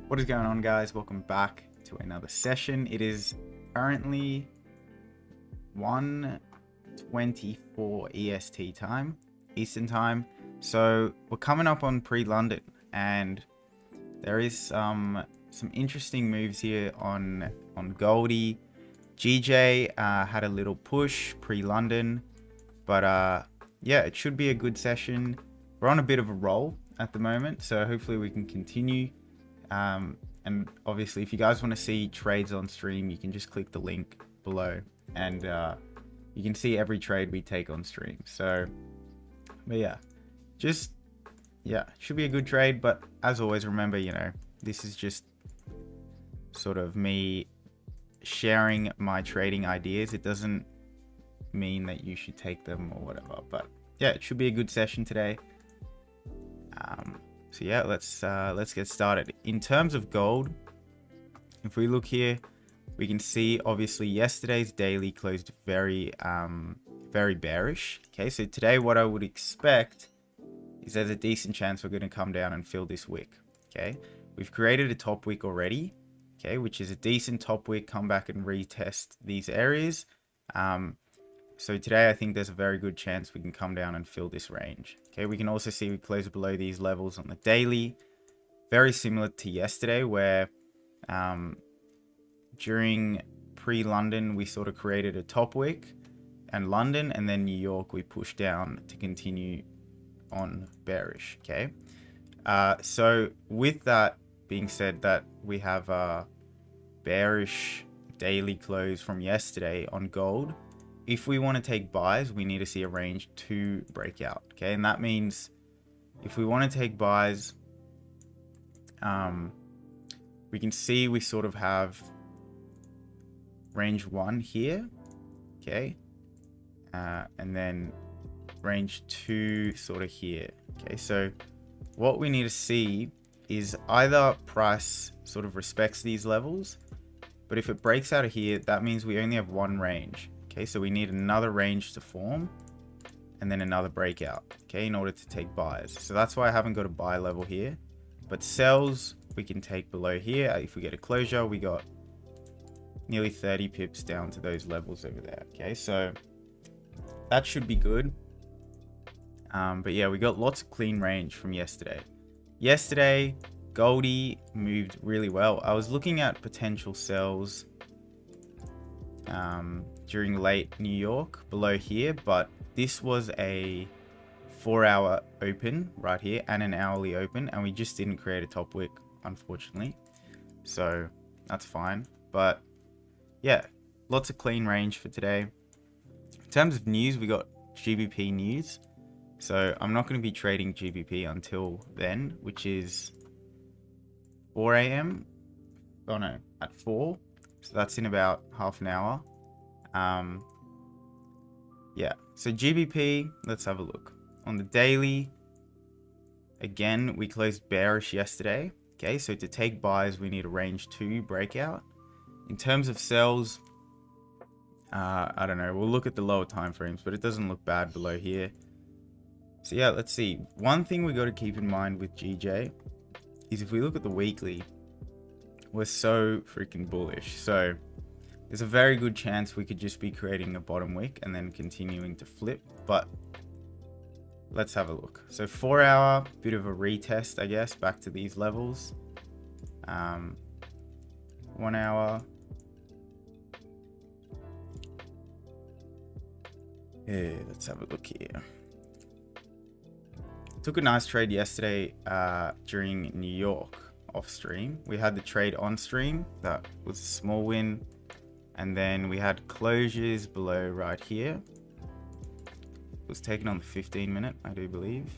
What is going on, guys? Welcome back to another session. It is currently 1:24 EST time, Eastern time. So we're coming up on pre-London, and there is some interesting moves here on Goldie. GJ had a little push pre-London, but yeah, it should be a good session. We're on a bit of a roll at the moment, so hopefully we can continue. And obviously, if you guys want to see trades on stream, you can just click the link below, and you can see every trade we take on stream. So, but yeah, should be a good trade. But as always, remember, this is just sort of me sharing my trading ideas. It doesn't mean that you should take them or whatever. But yeah, it should be a good session today. So yeah, let's get started. In terms of gold, if we look here, we can see obviously yesterday's daily closed very bearish. Okay, so today what I would expect is there's a decent chance we're going to come down and fill this wick. Okay, we've created a top wick already. Okay, which is a decent top wick. Come back and retest these areas. So today, I think there's a very good chance we can come down and fill this range. Okay, we can also see we close below these levels on the daily. Very similar to yesterday, where during pre-London, we sort of created a top wick, and London, and then New York, we pushed down to continue on bearish. Okay, so with that being said, that we have a bearish daily close from yesterday on gold. If we want to take buys, we need to see a range 2 breakout. Okay, and that means if we want to take buys, we can see we sort of have range 1 here. Okay, and then range 2 sort of here. Okay, so what we need to see is either price sort of respects these levels, but if it breaks out of here, that means we only have one range. Okay, so we need another range to form and then another breakout, okay, in order to take buys. So that's why I haven't got a buy level here, but sells we can take below here. If we get a closure, we got nearly 30 pips down to those levels over there. Okay, so that should be good. But yeah, we got lots of clean range from yesterday. Yesterday, Goldie moved really well. I was looking at potential sells during late New York below here, but this was a 4-hour open right here and an hourly open, and we just didn't create a top wick, unfortunately, so that's fine. But yeah, lots of clean range for today. In terms of news, we got GBP news, so I'm not going to be trading GBP until then, which is 4 a.m. oh no, at 4, so that's in about half an hour. Yeah, so GBP, let's have a look. On the daily, again, we closed bearish yesterday. Okay, so to take buys, we need a range 2 breakout. In terms of sells, I don't know, we'll look at the lower time frames, but it doesn't look bad below here. So yeah, let's see. One thing we got to keep in mind with GJ is if we look at the weekly, we're so freaking bullish. So there's a very good chance we could just be creating a bottom wick and then continuing to flip, but let's have a look. So 4 hour, bit of a retest, I guess, back to these levels. 1 hour. Yeah, let's have a look here. Took a nice trade yesterday during New York off stream. We had the trade on stream. That was a small win. And then we had closures below right here. It was taken on the 15-minute, I do believe.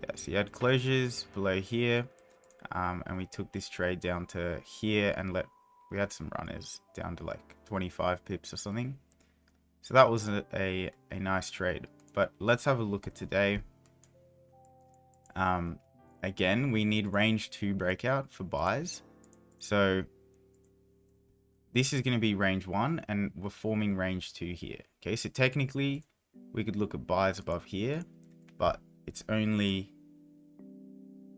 Yeah, so you had closures below here. And we took this trade down to here and we had some runners down to like 25 pips or something. So that was a nice trade. But let's have a look at today. Again, we need range 2 breakout for buys. So this is going to be range 1, and we're forming range 2 here. Okay, so technically we could look at buys above here, but it's only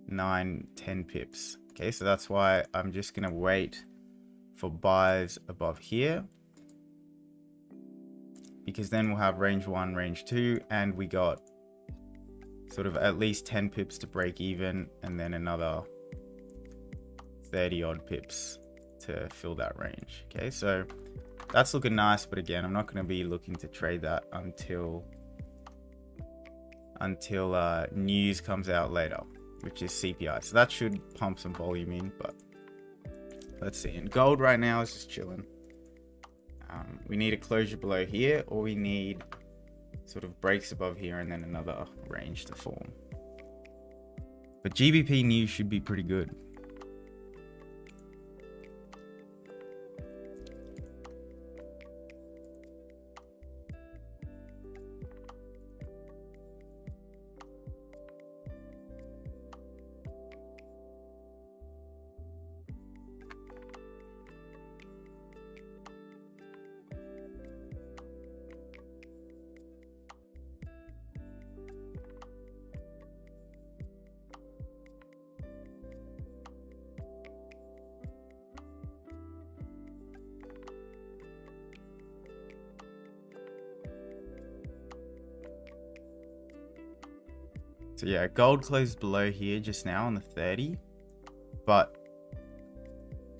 9-10 pips. Okay, so that's why I'm just going to wait for buys above here, because then we'll have range 1, range 2, and we got sort of at least 10 pips to break even, and then another 30 odd pips to fill that range. Okay, so that's looking nice, but again, I'm not going to be looking to trade that until news comes out later, which is CPI. So that should pump some volume in, but let's see. And gold right now is just chilling. We need a closure below here, or we need sort of breaks above here and then another range to form. But GBP news should be pretty good. So yeah, gold closed below here just now on the 30, but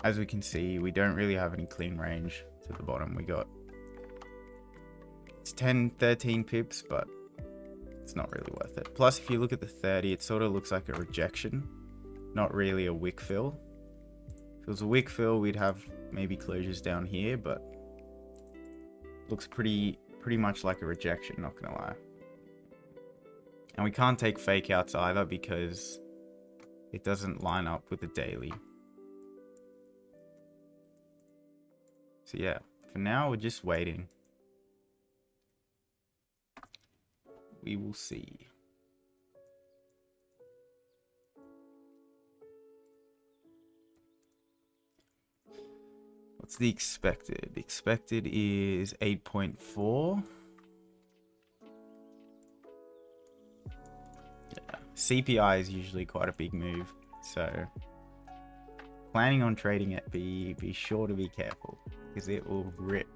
as we can see, we don't really have any clean range to the bottom. We got, it's 10, 13 pips, but it's not really worth it. Plus, if you look at the 30, it sort of looks like a rejection, not really a wick fill. If it was a wick fill, we'd have maybe closures down here, but looks pretty much like a rejection, not gonna lie. And we can't take fake outs either because it doesn't line up with the daily. So yeah, for now we're just waiting. We will see. What's the expected? The expected is 8.4. CPI is usually quite a big move, so planning on trading it, be sure to be careful because it will rip.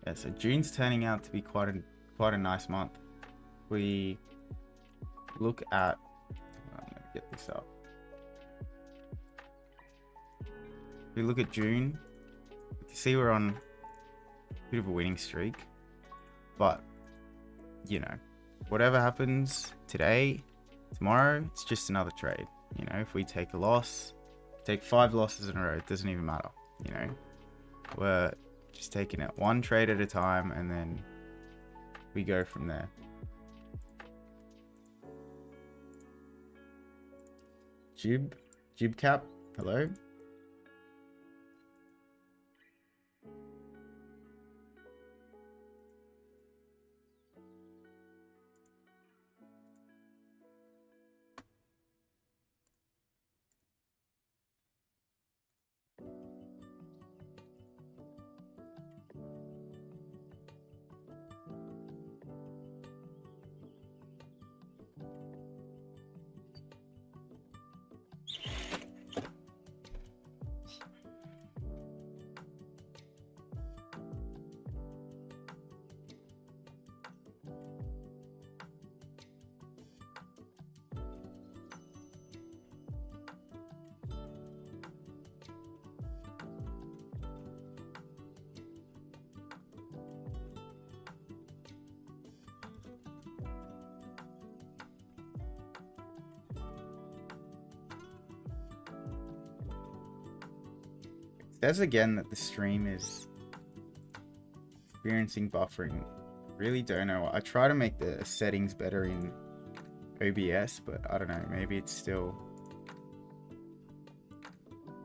Yeah, so June's turning out to be quite a nice month. We look at, I'm gonna get this up. We look at June, you can see we're on a bit of a winning streak, but you know, whatever happens today, tomorrow, it's just another trade. You know, if we take a loss, take 5 losses in a row, it doesn't even matter. You know, we're just taking it one trade at a time, and then we go from there. Jib Cap, hello. says again that the stream is experiencing buffering. Really don't know. I try to make the settings better in OBS, but I don't know. Maybe it's still...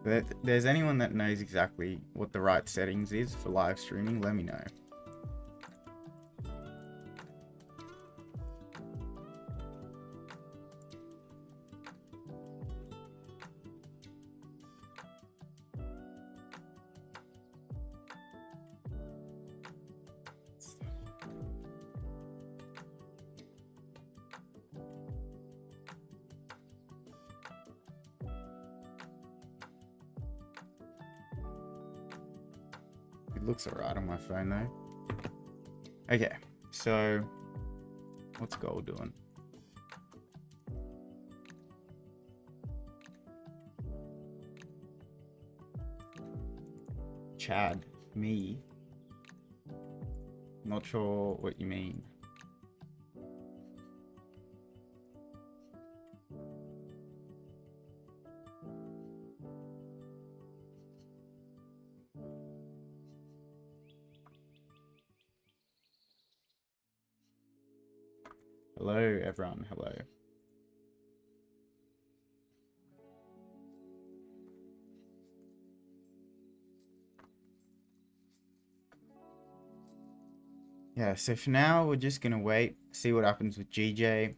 If there's anyone that knows exactly what the right settings is for live streaming, let me know. It looks alright on my phone though. Okay, so what's gold doing? Chad, me. Not sure what you mean. Hello, everyone. Hello. Yeah, so for now, we're just going to wait, see what happens with GJ.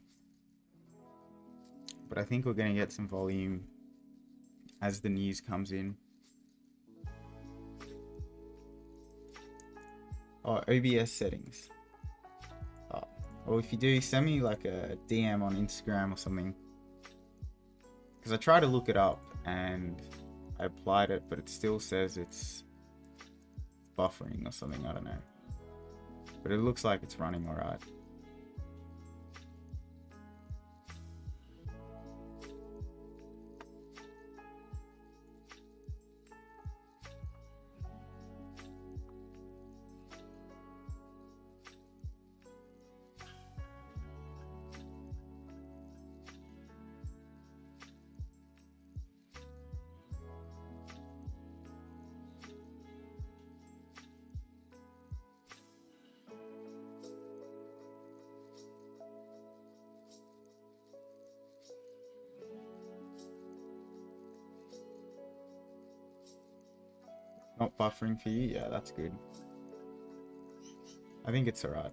But I think we're going to get some volume as the news comes in. Oh, OBS settings. Oh, well, if you do, send me like a DM on Instagram or something. Because I tried to look it up and I applied it, but it still says it's buffering or something. I don't know. But it looks like it's running alright. Not buffering for you? Yeah, that's good. I think it's alright.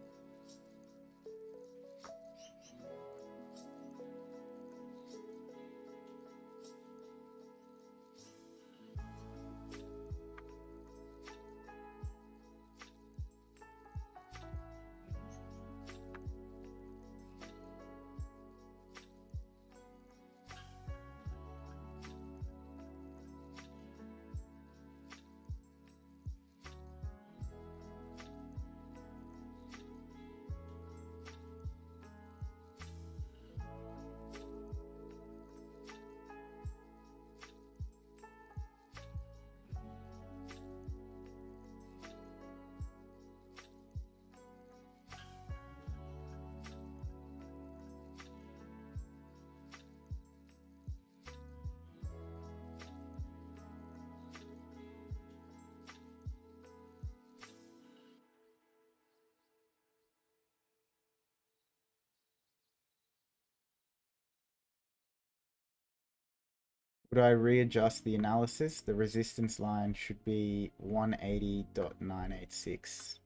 Would I readjust the analysis? The resistance line should be 180.986. Is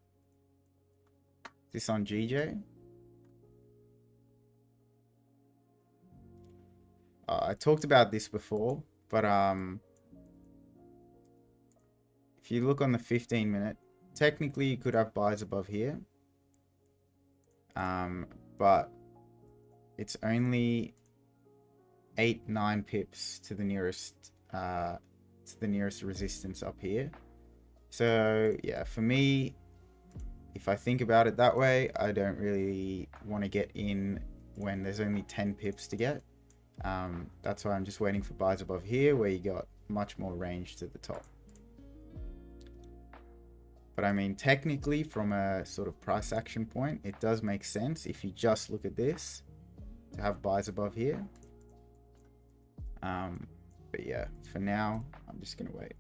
this on GJ? I talked about this before, but if you look on the 15-minute, technically you could have buys above here, but it's only 8-9 pips to the nearest resistance up here. So yeah, for me, if I think about it that way, I don't really want to get in when there's only 10 pips to get. That's why I'm just waiting for buys above here where you got much more range to the top. But I mean, technically from a sort of price action point, it does make sense if you just look at this to have buys above here. But yeah, for now, I'm just gonna wait.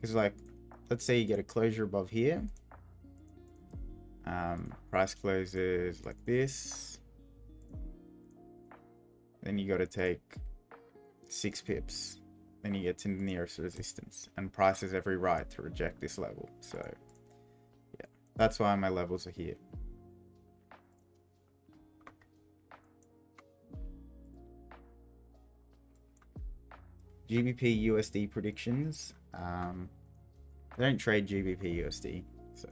Because like, let's say you get a closure above here. Price closes like this. Then you got to take 6 pips. Then you get to the nearest resistance. And price has every right to reject this level. So yeah, that's why my levels are here. GBP USD predictions. I don't trade GBP USD, so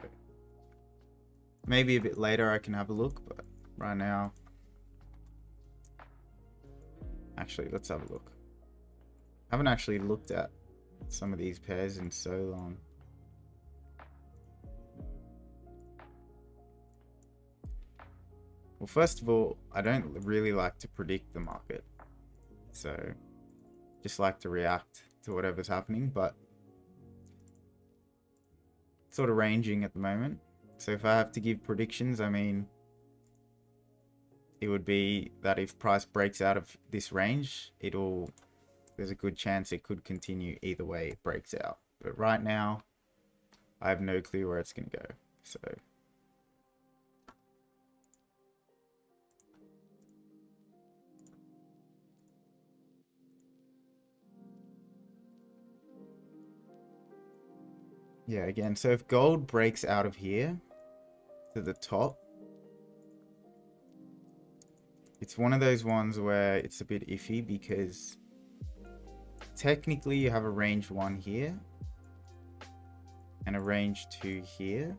maybe a bit later I can have a look, but right now, actually, let's have a look. I haven't actually looked at some of these pairs in so long. Well, first of all, I don't really like to predict the market, so just like to react to whatever's happening, but sort of ranging at the moment. So if I have to give predictions, I mean, it would be that if price breaks out of this range, there's a good chance it could continue either way it breaks out. But right now, I have no clue where it's going to go. So yeah, again, so if gold breaks out of here to the top, it's one of those ones where it's a bit iffy because technically you have a range 1 here and a range 2 here,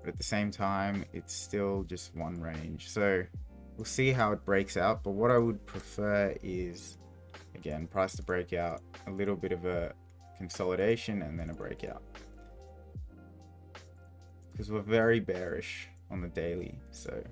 but at the same time it's still just one range. So we'll see how it breaks out, but what I would prefer is, again, price to break out, a little bit of a consolidation and then a breakout, because we're very bearish on the daily. So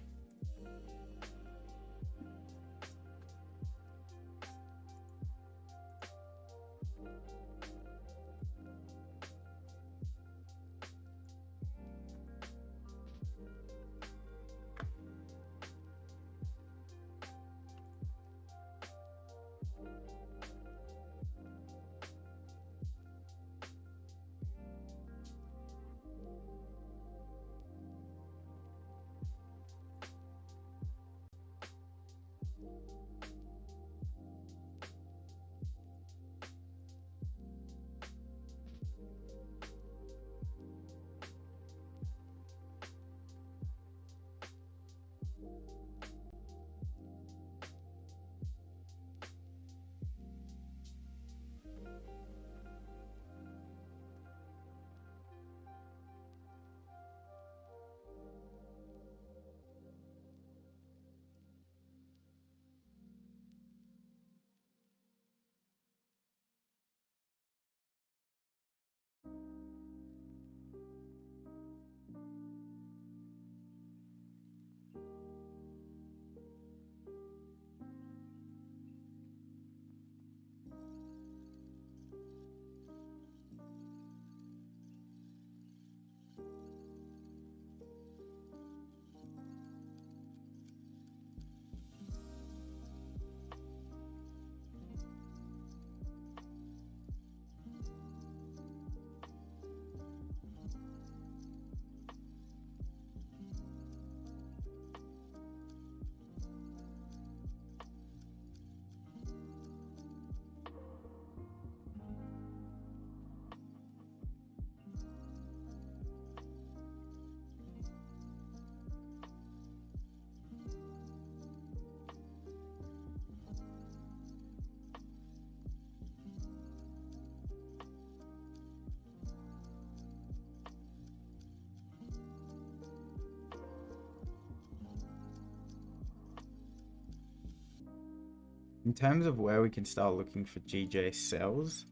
in terms of where we can start looking for GJ sells,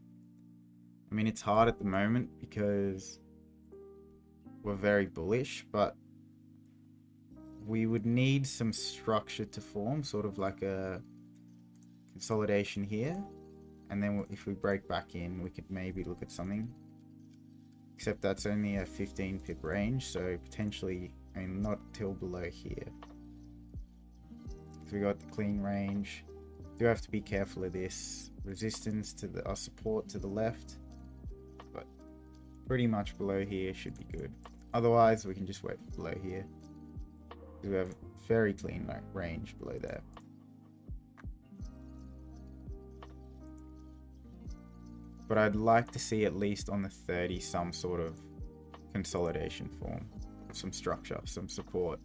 I mean, it's hard at the moment because we're very bullish, but we would need some structure to form, sort of like a consolidation here. And then if we break back in, we could maybe look at something. Except that's only a 15 pip range, so potentially, I mean, not till below here. So we got the clean range. Do have to be careful of this resistance to the support to the left. pretty much below here should be good. Otherwise, we can just wait below here. We have very clean range below there. But I'd like to see at least on the 30 some sort of consolidation form, some structure, some support.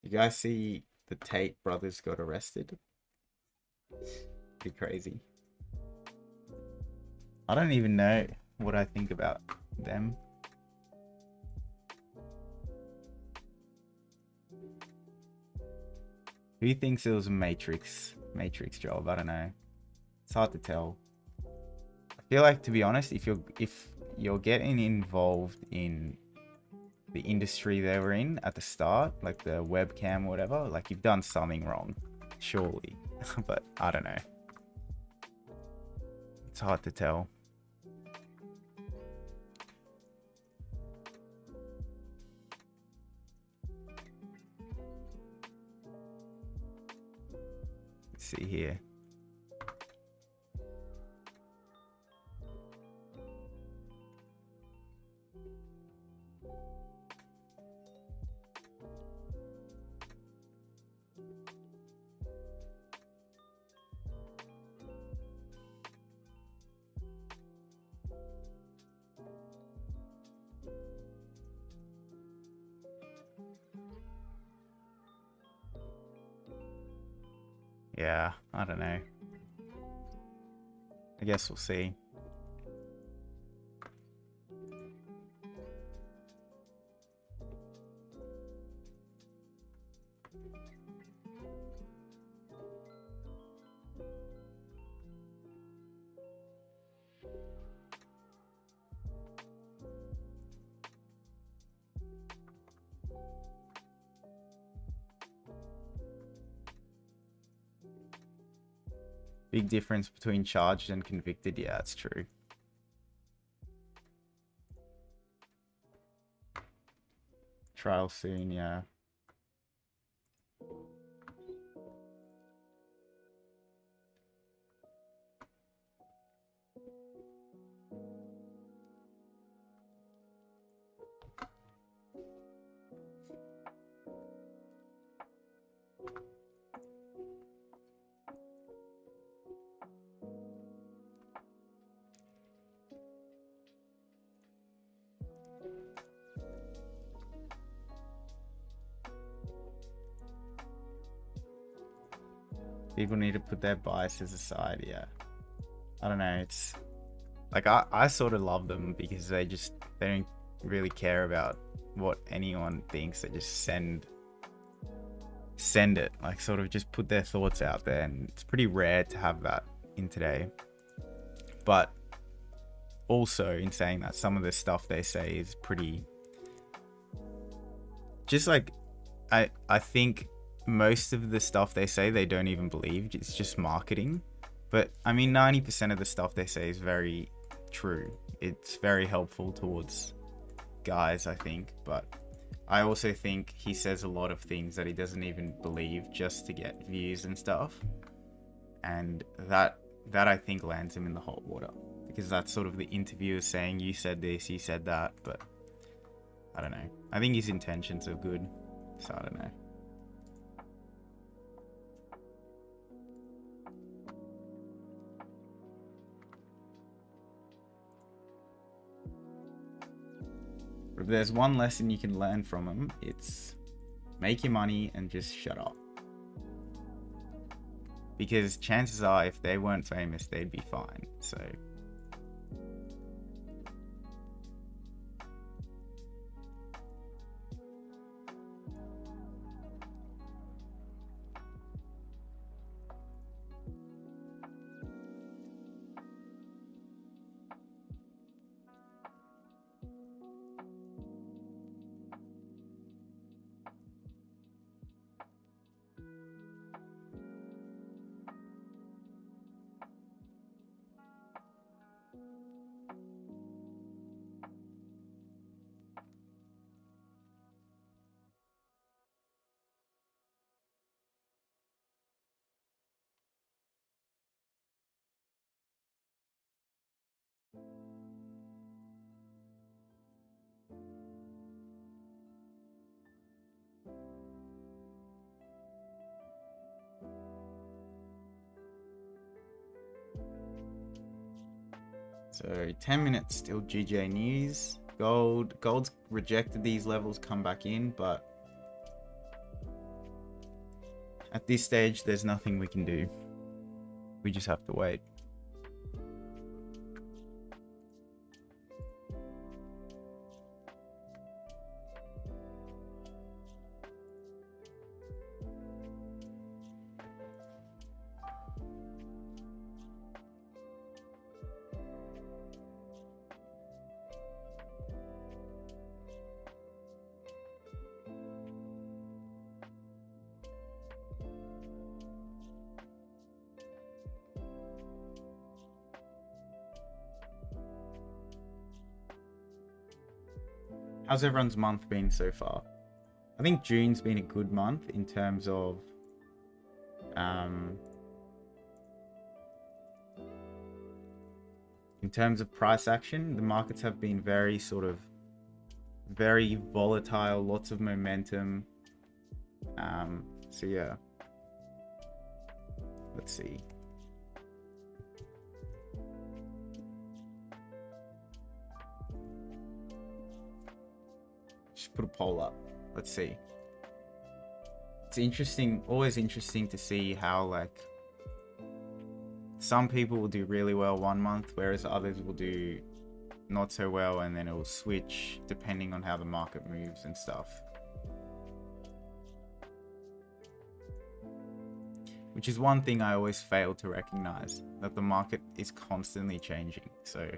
You guys see the Tate brothers got arrested? Pretty crazy. I don't even know what I think about them. Who thinks it was a Matrix job? I don't know. It's hard to tell. I feel like, to be honest, if you're getting involved in the industry they were in at the start, like the webcam or whatever, like you've done something wrong, surely. But I don't know. It's hard to tell. Let's see here. Yeah, I don't know. I guess we'll see. Big difference between charged and convicted. Yeah, it's true. Trial soon, yeah. People need to put their biases aside, yeah. I don't know, it's like I sort of love them because they don't really care about what anyone thinks. They just send it, like sort of just put their thoughts out there, and it's pretty rare to have that in today. But also, in saying that, some of the stuff they say is pretty just like I think most of the stuff they say they don't even believe. It's just marketing. But I mean, 90% of the stuff they say is very true. It's very helpful towards guys, I think. But I also think he says a lot of things that he doesn't even believe just to get views and stuff. And that I think lands him in the hot water, because that's sort of the interviewer saying, you said this, you said that. But I don't know. I think his intentions are good. So I don't know. If there's one lesson you can learn from him, it's make your money and just shut up. Because chances are, if they weren't famous, they'd be fine. So So 10 minutes still GJ news. Gold's rejected these levels, come back in, but at this stage there's nothing we can do. We just have to wait. How's everyone's month been so far? I think June's been a good month in terms of price action. The markets have been very volatile, lots of momentum. So yeah, let's see. Just put a poll up. Let's see. It's interesting, always interesting to see how like some people will do really well one month, whereas others will do not so well, and then it will switch depending on how the market moves and stuff. Which is one thing I always fail to recognize, that the market is constantly changing. So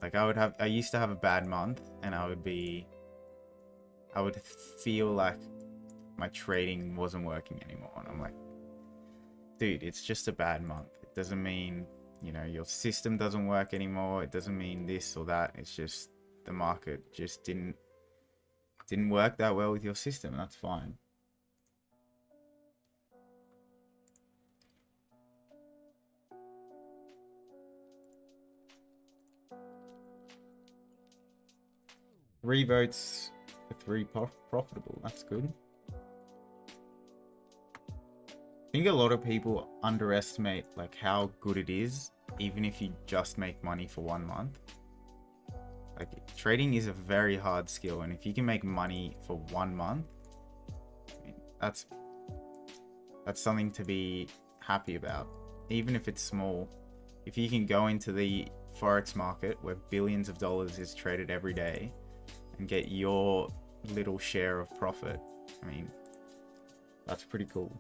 like I used to have a bad month and I would feel like my trading wasn't working anymore. And I'm like, dude, it's just a bad month. It doesn't mean, you know, your system doesn't work anymore. It doesn't mean this or that. It's just the market just didn't work that well with your system. That's fine. Three votes for 3 profitable. That's good. I think a lot of people underestimate like how good it is, even if you just make money for 1 month. Like trading is a very hard skill, and if you can make money for 1 month, I mean, that's something to be happy about, even if it's small. If you can go into the Forex market where billions of dollars is traded every day and get your little share of profit, I mean, that's pretty cool.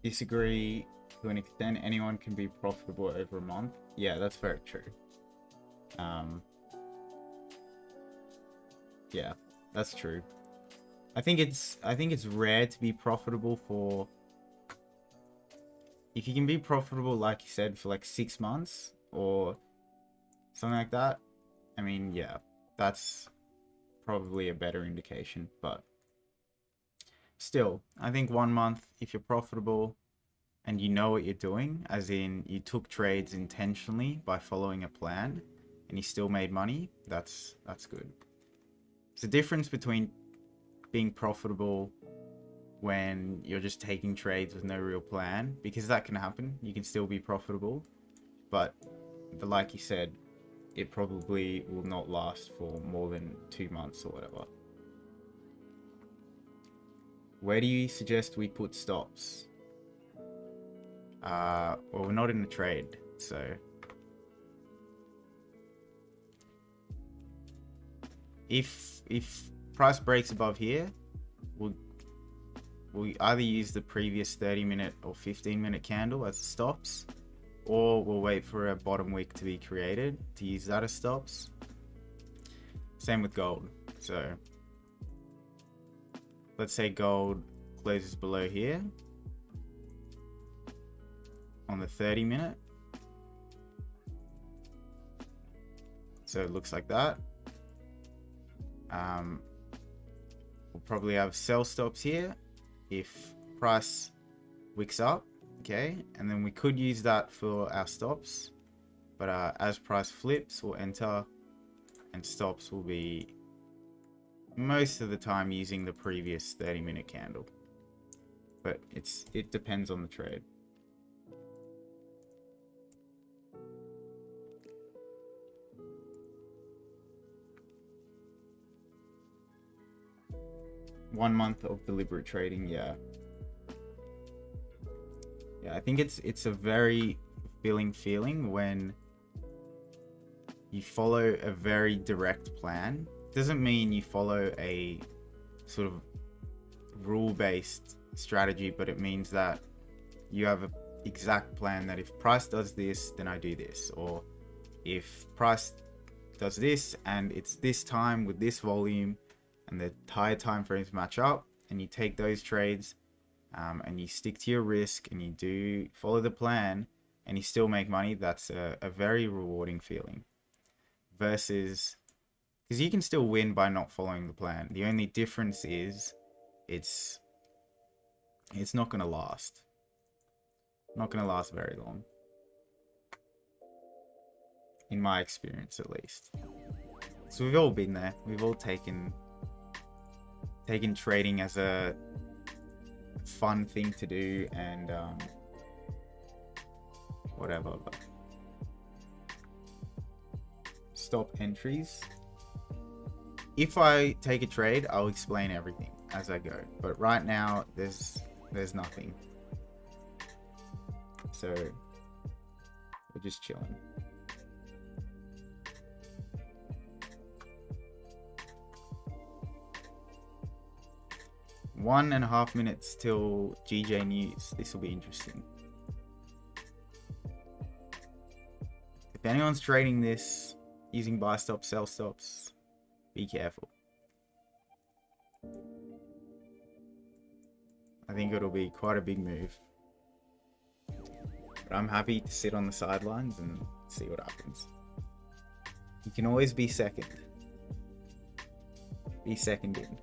Disagree to an extent. Anyone can be profitable over a month. Yeah, that's very true. Yeah, that's true. I think it's rare to be profitable for, if you can be profitable, like you said, for like 6 months or something like that. I mean, yeah, that's probably a better indication, but still, I think 1 month, if you're profitable, and you know what you're doing, as in you took trades intentionally by following a plan and you still made money, that's good. It's the difference between being profitable when you're just taking trades with no real plan, because that can happen. You can still be profitable, but like you said, it probably will not last for more than 2 months or whatever. Where do you suggest we put stops? Well, we're not in a trade, so if price breaks above here, we'll either use the previous 30-minute or 15-minute candle as stops, or we'll wait for a bottom wick to be created to use that as stops. Same with gold. So let's say gold closes below here on the 30-minute. So it looks like that. We'll probably have sell stops here if price wicks up, okay, and then we could use that for our stops, but as price flips, we'll enter, and stops will be most of the time using the previous 30-minute candle, but it depends on the trade. One month of deliberate trading, yeah, I think it's a very fulfilling feeling when you follow a very direct plan. It doesn't mean you follow a sort of rule-based strategy, but it means that you have an exact plan that if price does this, then I do this, or if price does this and it's this time with this volume and the higher time frames match up, and you take those trades, and you stick to your risk and you do follow the plan and you still make money. That's a very rewarding feeling, versus, because you can still win by not following the plan. The only difference is it's not going to last. Not going to last very long, in my experience at least. So we've all been there. We've all taken trading as a fun thing to do, and whatever. But stop entries. If I take a trade, I'll explain everything as I go. But right now, there's nothing. So we're just chilling. One and a half minutes till GJ News. This will be interesting. If anyone's trading this using buy stops, sell stops, be careful. I think it'll be quite a big move. But I'm happy to sit on the sidelines and see what happens. You can always be second. Be second in.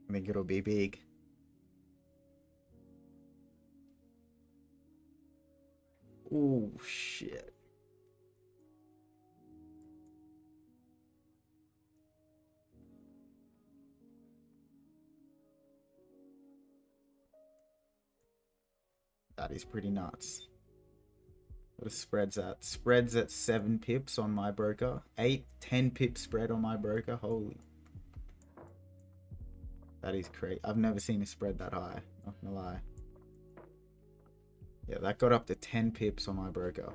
I think it'll be big. Oh shit. That is pretty nuts. What are spreads at? Spreads at 7 pips on my broker. 8, 10 pips spread on my broker. Holy. That is crazy. I've never seen a spread that high. Not gonna lie. Yeah, that got up to 10 pips on my broker.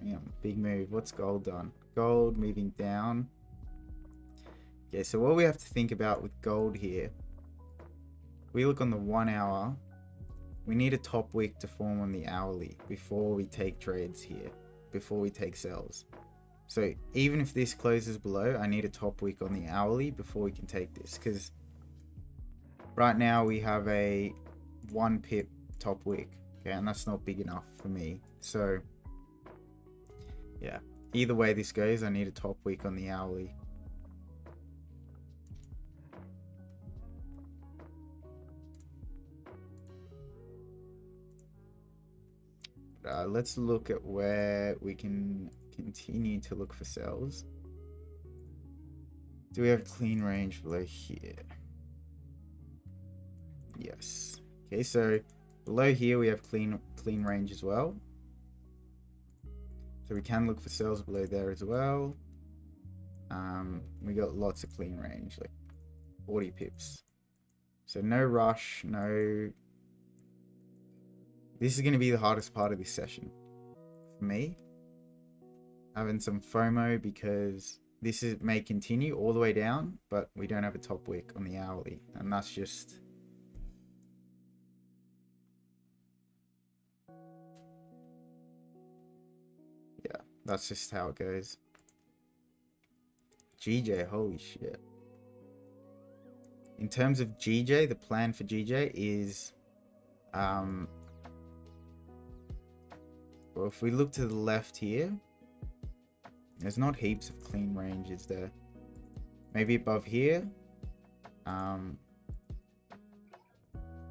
Damn, big move. What's gold done? Gold moving down. Okay, so what we have to think about with gold here, we look on the 1 hour, we need a top wick to form on the hourly before we take trades here, before we take sells. So even if this closes below, I need a top wick on the hourly before we can take this, because right now we have a 1 pip top wick, okay, and that's not big enough for me. So yeah, either way this goes, I need a top wick on the hourly. Let's look at where we can continue to look for sells. Do we have clean range below here? Yes. Okay, so below here we have clean range as well. So we can look for sells below there as well. We got lots of clean range, like 40 pips. So no rush, no. This is going to be the hardest part of this session for me. Having some FOMO because this may continue all the way down, but we don't have a top wick on the hourly, and that's just. Yeah, that's just how it goes. GJ, holy shit. In terms of GJ, the plan for GJ is, well, if we look to the left here, there's not heaps of clean range, is there? Maybe above here.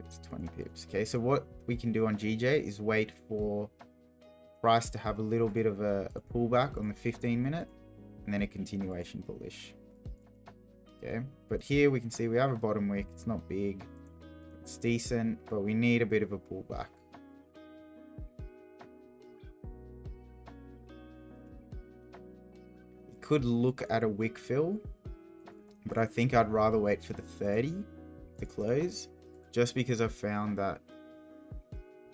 It's 20 pips. Okay, so what we can do on GJ is wait for price to have a little bit of a pullback on the 15-minute, and then a continuation bullish. Okay, but here we can see we have a bottom wick. It's not big. It's decent, but we need a bit of a pullback. Could look at a wick fill, but I think I'd rather wait for the 30 to close, just because I've found that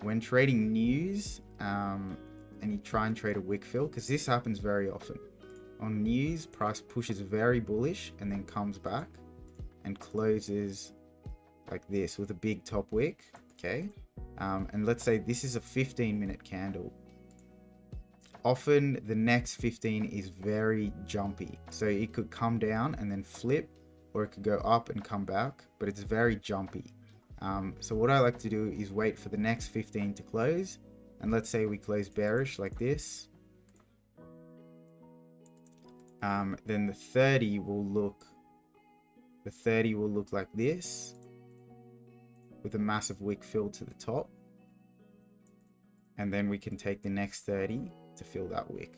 when trading news and you try and trade a wick fill, because this happens very often on news, price pushes very bullish and then comes back and closes like this with a big top wick. Okay, and let's say this is a 15-minute candle. Often the next 15 is very jumpy. So it could come down and then flip, or it could go up and come back, but it's very jumpy. So what I like to do is wait for the next 15 to close. And let's say we close bearish like this. Then the 30 will look like this with a massive wick fill to the top. And then we can take the next 30 to fill that wick.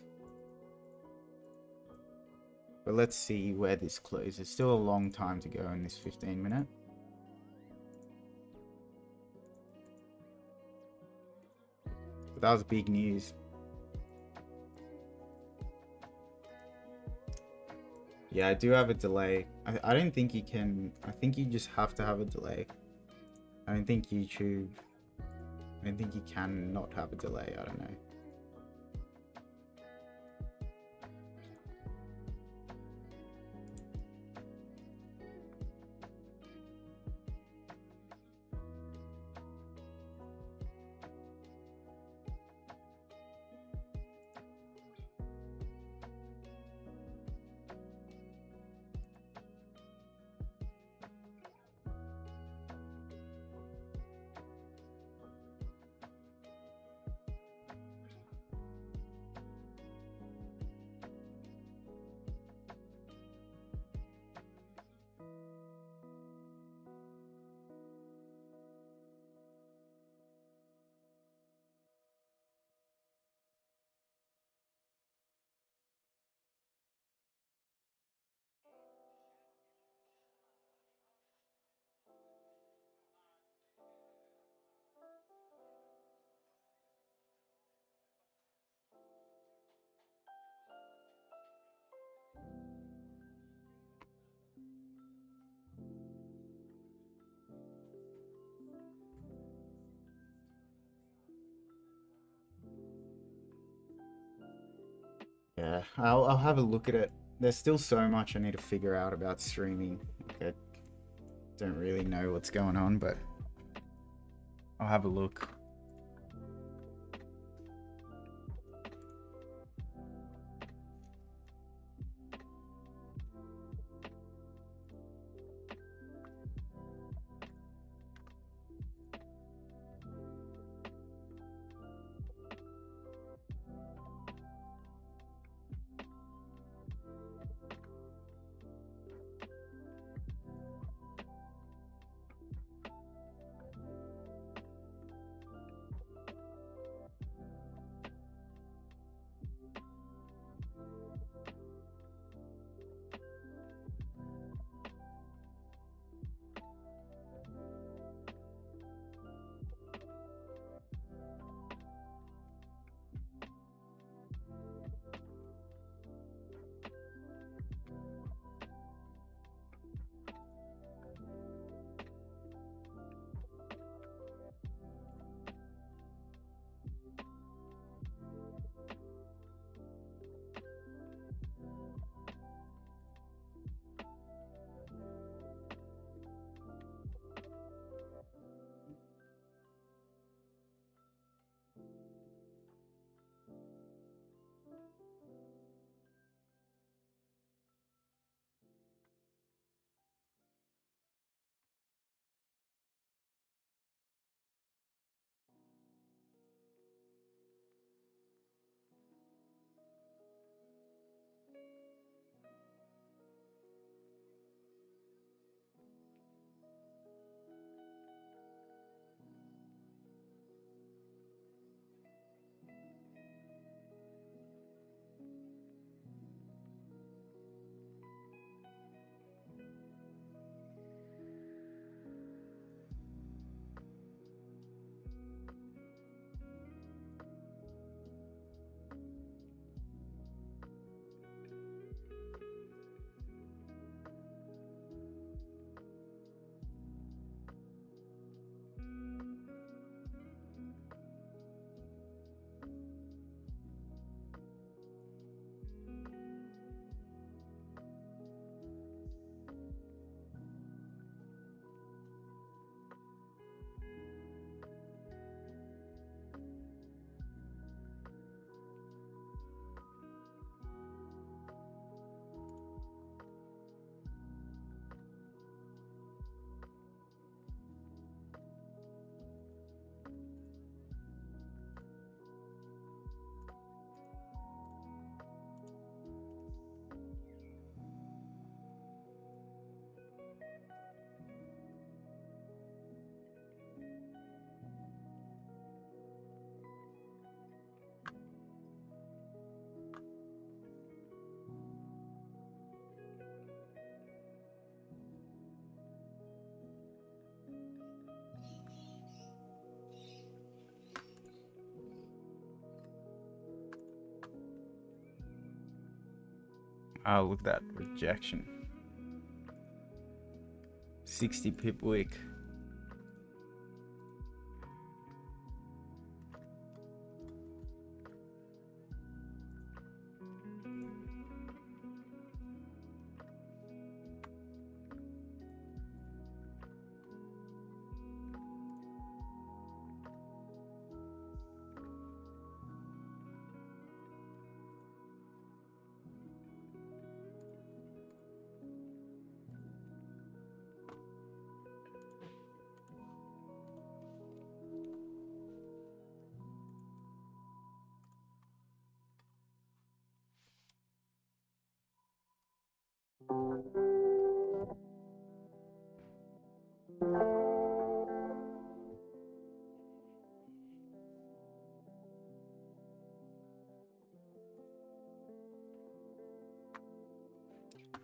But let's see where this closes. Still a long time to go in this 15-minute. But that was big news. Yeah, I do have a delay. I don't think you can. I think you just have to have a delay. I don't think you can not have a delay. I don't know. Yeah, I'll have a look at it. There's still so much I need to figure out about streaming. Like, I don't really know what's going on, but I'll have a look. Oh, look at that rejection. 60 pip wick.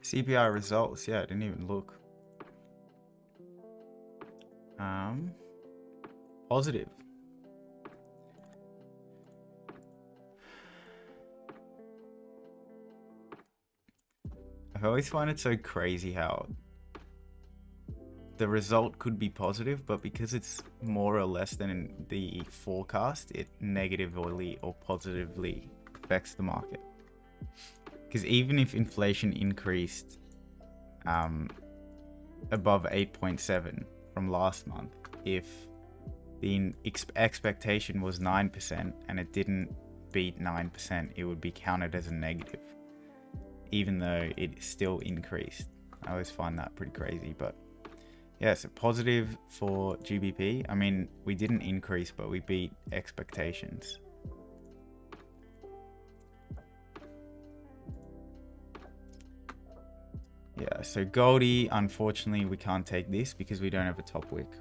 CPI results. Yeah, I didn't even look. Positive. I always find it so crazy how the result could be positive, but because it's more or less than in the forecast, it negatively or positively affects the market. Because even if inflation increased above 8.7 from last month, if the expectation was 9% and it didn't beat 9%, it would be counted as a negative, even though it still increased. I always find that pretty crazy, but yeah, so positive for GBP. I mean, we didn't increase, but we beat expectations. Yeah, so Goldie, unfortunately, we can't take this because we don't have a top wick.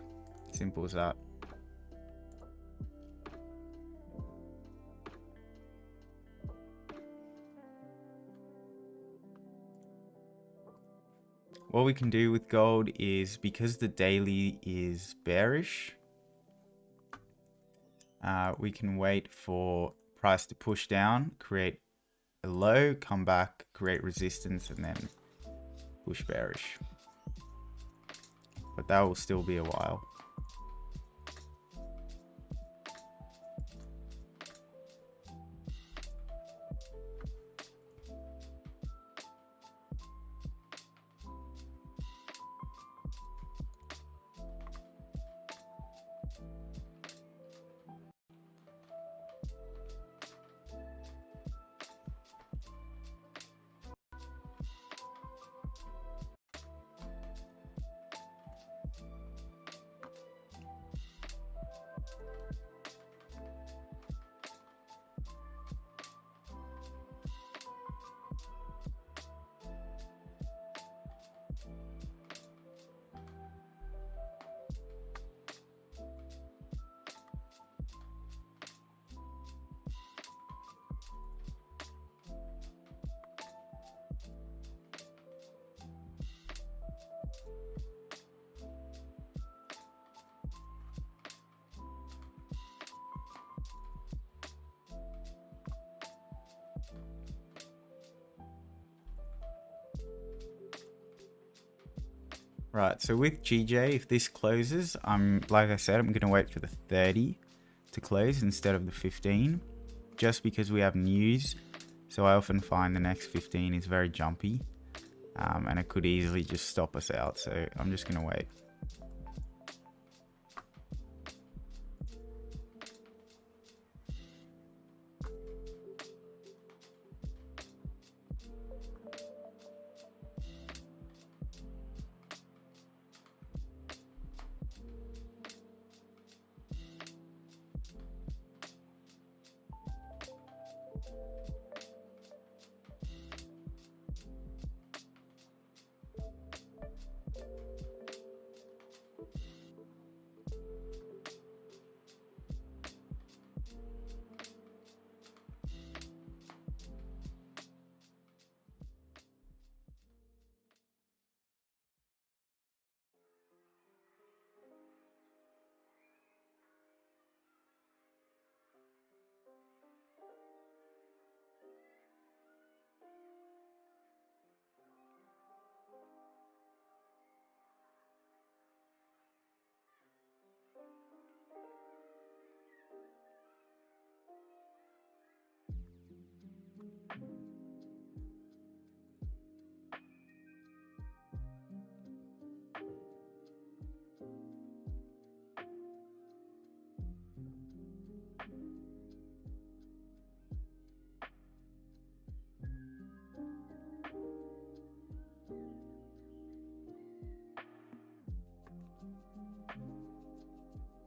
Simple as that. What we can do with gold is, because the daily is bearish, we can wait for price to push down, create a low, come back, create resistance, and then push bearish. But that will still be a while. Right, so with GJ, if this closes, like I said, I'm going to wait for the 30 to close instead of the 15, just because we have news. So I often find the next 15 is very jumpy, and it could easily just stop us out. So I'm just going to wait.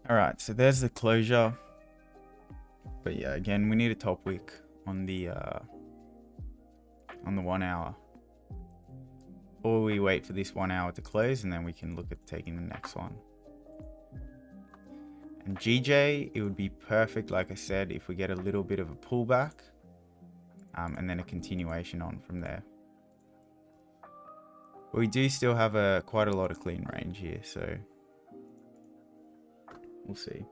All right, so there's the closure. But yeah, again, we need a top wick on the 1 hour. Or we wait for this 1 hour to close and then we can look at taking the next one. And GJ, it would be perfect, like I said, if we get a little bit of a pullback, and then a continuation on from there. But we do still have quite a lot of clean range here, so we'll see.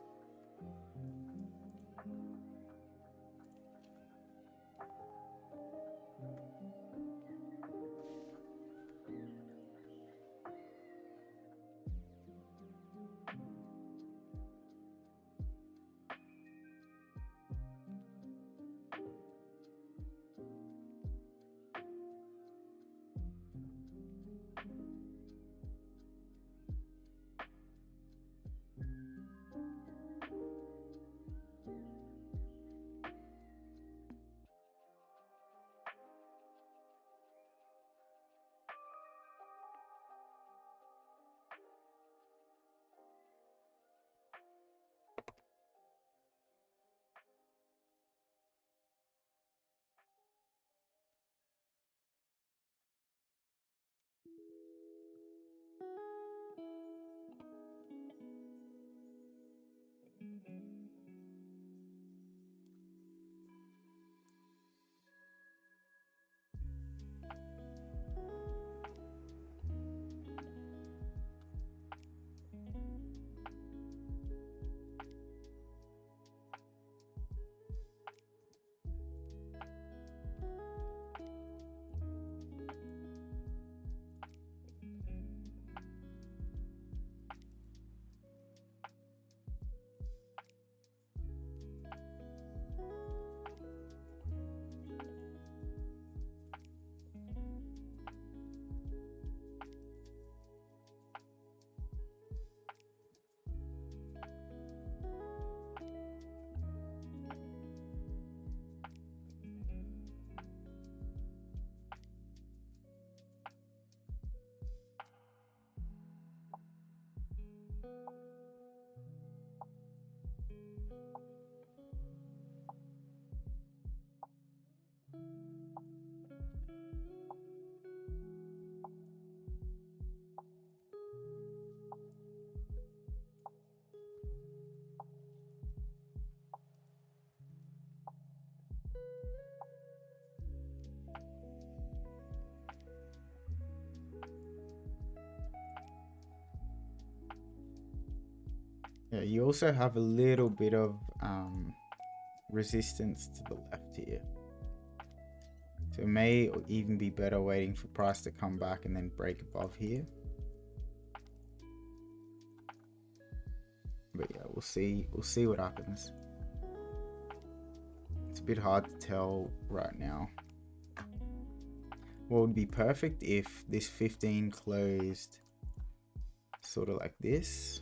Yeah, you also have a little bit of resistance to the left here. So it may even be better waiting for price to come back and then break above here. But yeah, we'll see what happens. It's a bit hard to tell right now. What would be perfect if this 15 closed sort of like this.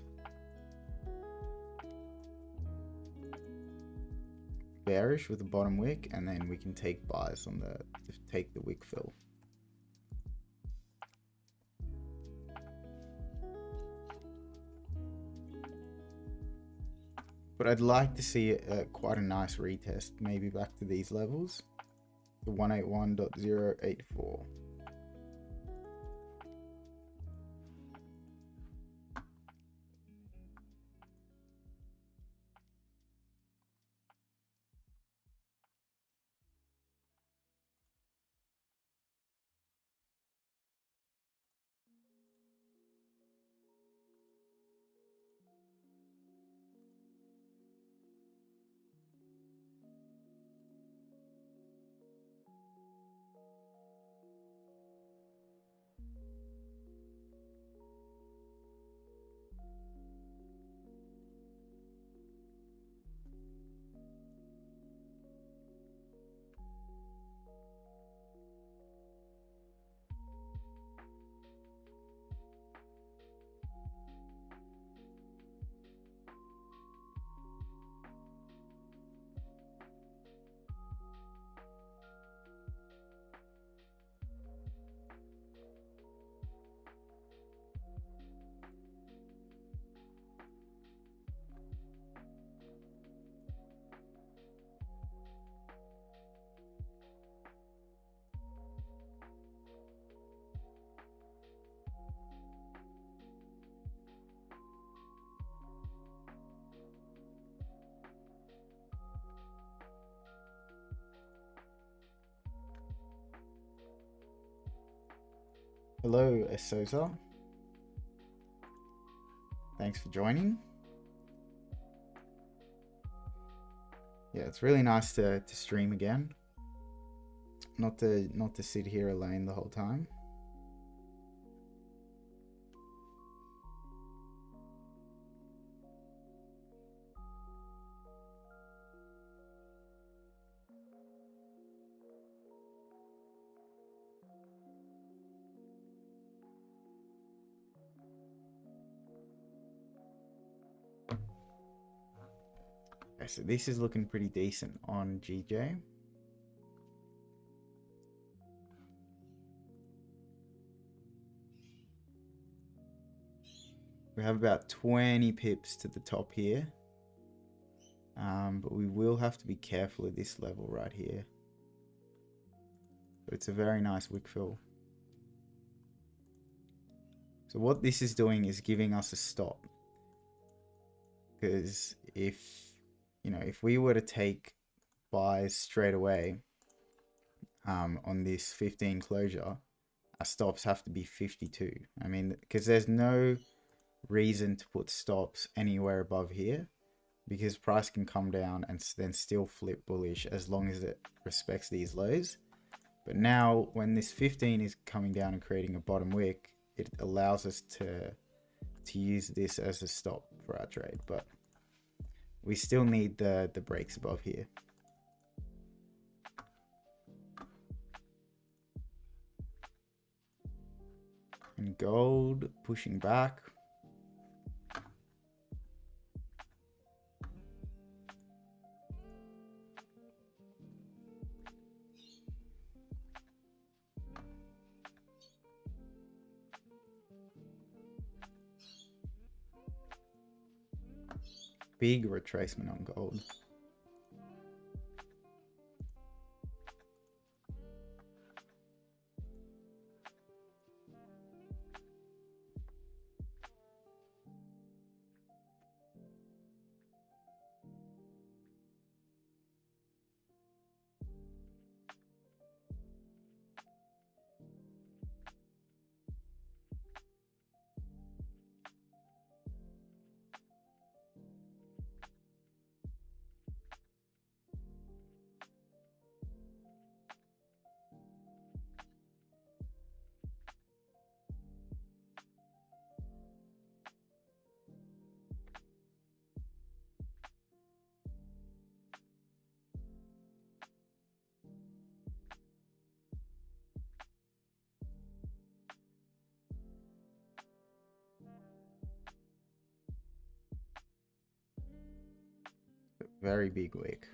Bearish with the bottom wick, and then we can take buys on take the wick fill. But I'd like to see quite a nice retest, maybe back to these levels, the 181.084. Hello, Esosa. Thanks for joining. Yeah, it's really nice to stream again. Not to sit here alone the whole time. Okay, so this is looking pretty decent on GJ. We have about 20 pips to the top here. But we will have to be careful at this level right here. But it's a very nice wick fill. So what this is doing is giving us a stop. because if we were to take buys straight away on this 15 closure, our stops have to be 52. I mean, because there's no reason to put stops anywhere above here, because price can come down and then still flip bullish as long as it respects these lows. But now when this 15 is coming down and creating a bottom wick, it allows us to use this as a stop for our trade, but we still need the breaks above here. And gold pushing back. Big retracement on gold. Very big wick.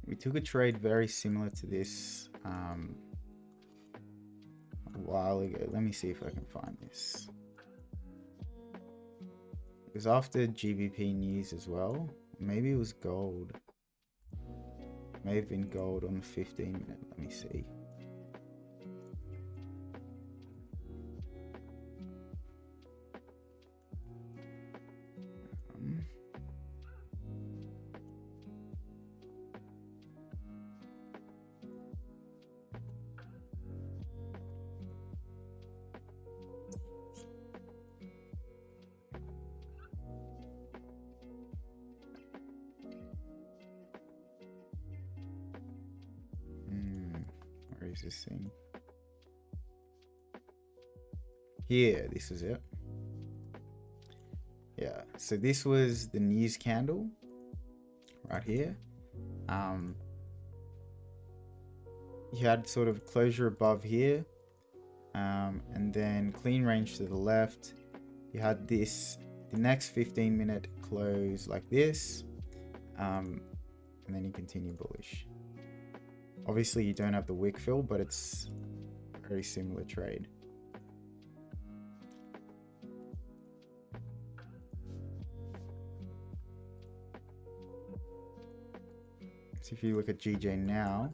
We took a trade very similar to this a while ago. Let me see if I can find this. It was after GBP news as well. Maybe it was gold. May have been gold on the 15 minute. Let me see. Where is this thing? Here, this is it. Yeah, so this was the news candle right here. You had sort of closure above here, and then clean range to the left. You had this, the next 15 minute close like this, and then you continue bullish. Obviously you don't have the wick fill, but it's a very similar trade. So if you look at GJ now,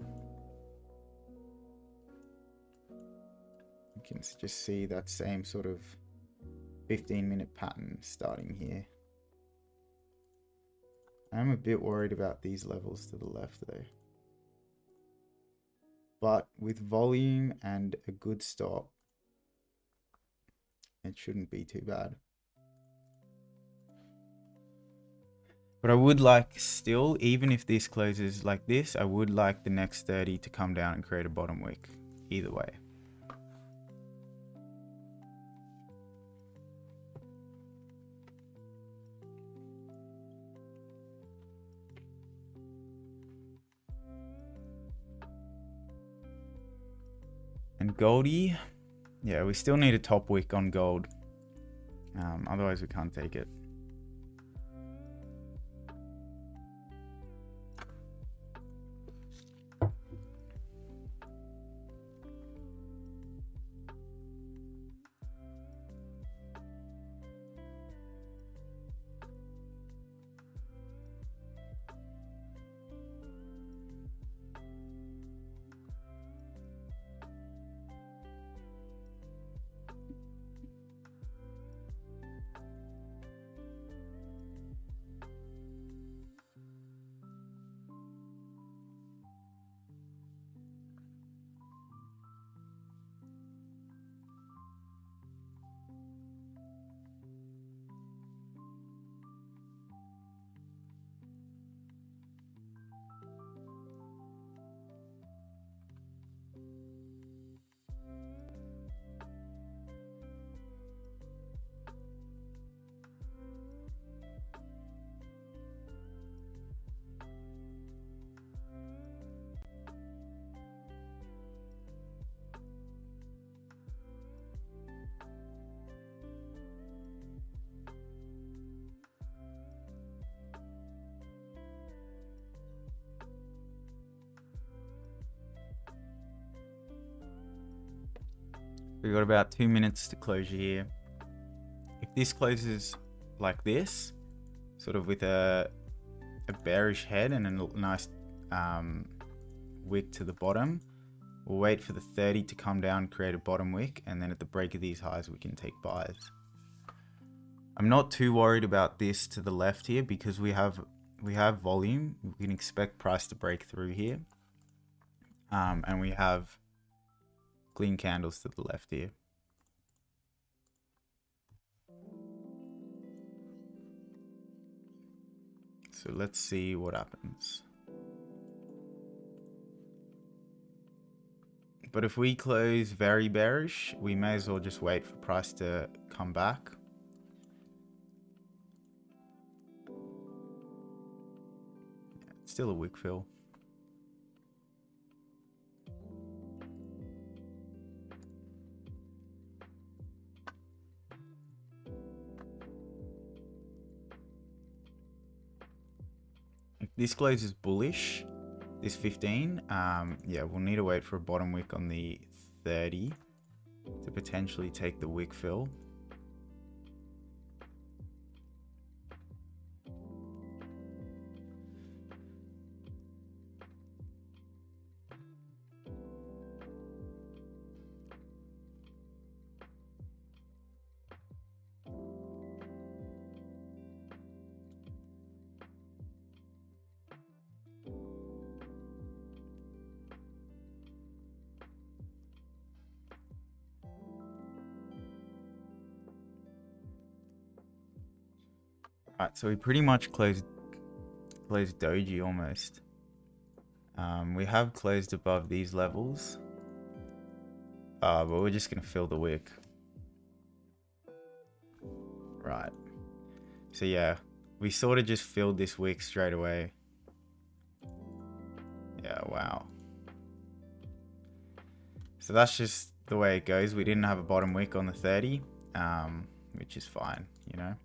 you can just see that same sort of 15-minute pattern starting here. I'm a bit worried about these levels to the left though. But with volume and a good stop, it shouldn't be too bad. But I would like still, even if this closes like this, I would like the next 30 to come down and create a bottom wick. Either way. And Goldie, yeah, we still need a top wick on gold. Otherwise we can't take it. We got about 2 minutes to closure here. If this closes like this, sort of with a bearish head and a nice wick to the bottom, we'll wait for the 30 to come down, create a bottom wick, and then at the break of these highs we can take buys. I'm not too worried about this to the left here because we have volume. We can expect price to break through here, and we have clean candles to the left here. So let's see what happens. But if we close very bearish, we may as well just wait for price to come back. Yeah, it's still a wick fill. If this closes bullish, this 15, yeah, we'll need to wait for a bottom wick on the 30 to potentially take the wick fill. Right, so we pretty much closed doji almost. We have closed above these levels, but we're just gonna fill the wick. Right. So yeah, we sort of just filled this wick straight away. Yeah, wow. So that's just the way it goes. We didn't have a bottom wick on the 30, which is fine, you know.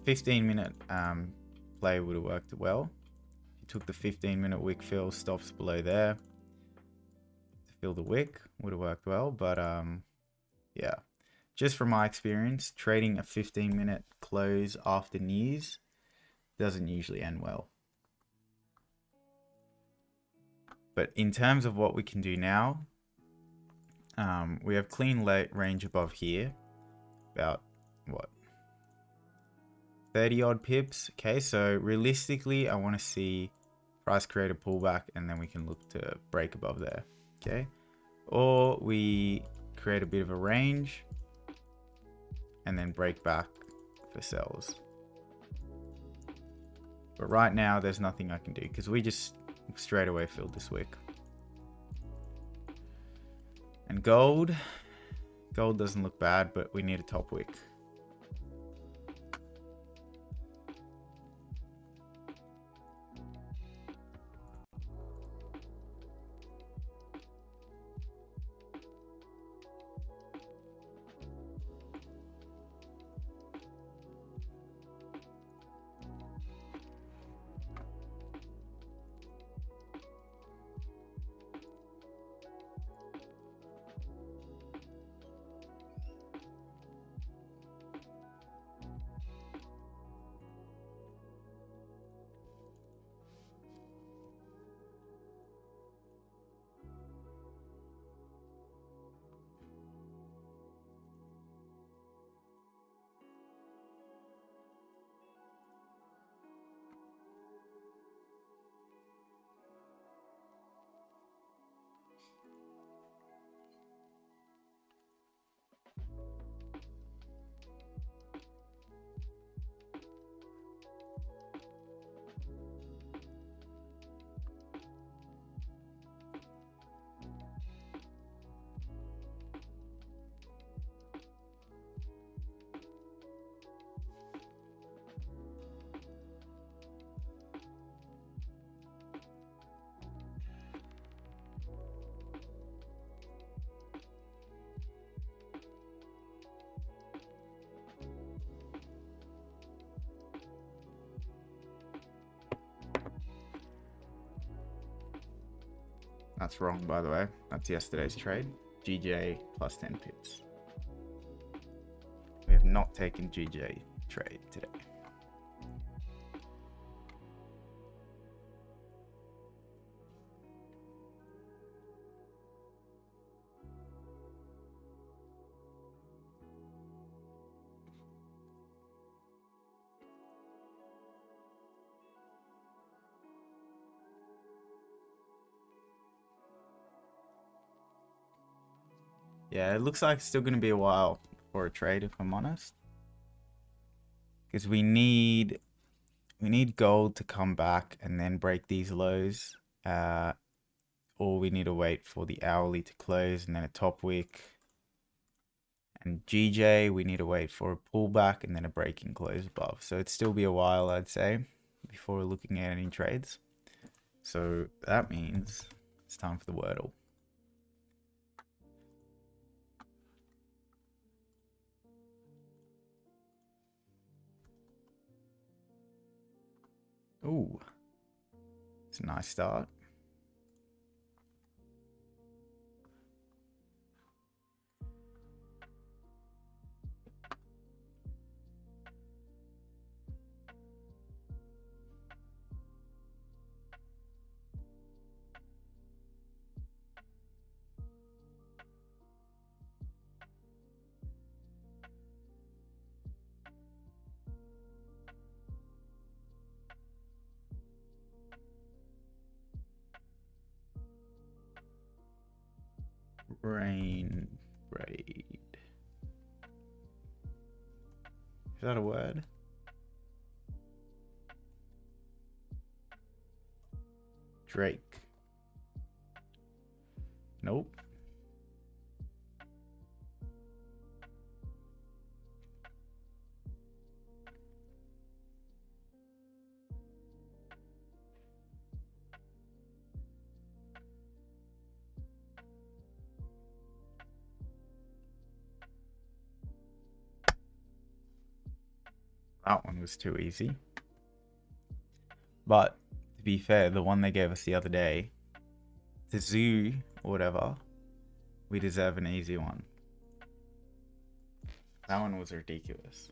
$15-minute play would have worked well. You took the 15-minute wick fill, stops below there to fill the wick, would have worked well. But yeah, just from my experience, trading a 15-minute close after news doesn't usually end well. But in terms of what we can do now, we have clean range above here, about what, 30 odd pips. Okay, so realistically I want to see price create a pullback and then we can look to break above there. Okay, or we create a bit of a range and then break back for sells. But right now there's nothing I can do because we just straight away filled this wick. And gold doesn't look bad, but we need a top wick. That's wrong, by the way. That's yesterday's trade. GJ plus 10 pips. We have not taken GJ trade today. Yeah, it looks like it's still going to be a while for a trade, if I'm honest. Because we need gold to come back and then break these lows. Or we need to wait for the hourly to close and then a top wick. And GJ, we need to wait for a pullback and then a breaking close above. So it'd still be a while, I'd say, before we're looking at any trades. So that means it's time for the Wordle. Ooh, it's a nice start. Rain braid. Is that a word? Drake. Nope. That one was too easy. But to be fair, the one they gave us the other day, the zoo or whatever, we deserve an easy one. That one was ridiculous.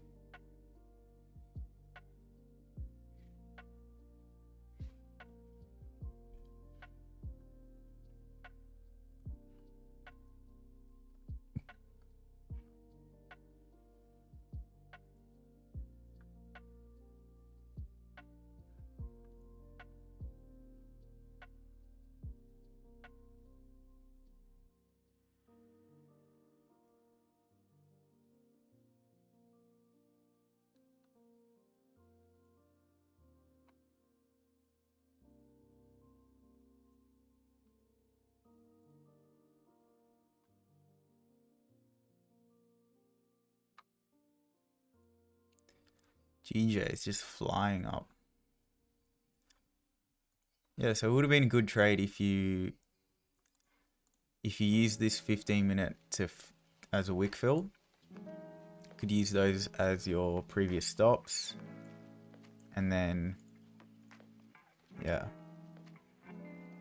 GJ is just flying up. Yeah, so it would have been a good trade if you use this 15-minute as a wick fill. Could use those as your previous stops, and then yeah.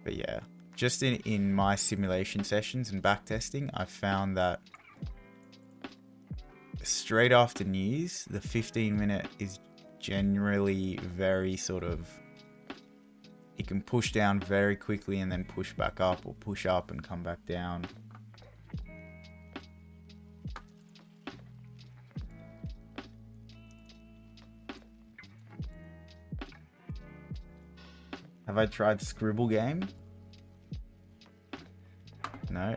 But yeah, just in my simulation sessions and backtesting, I found that straight after news, the 15-minute is generally very sort of, it can push down very quickly and then push back up, or push up and come back down. Have I tried Scribble Game? No.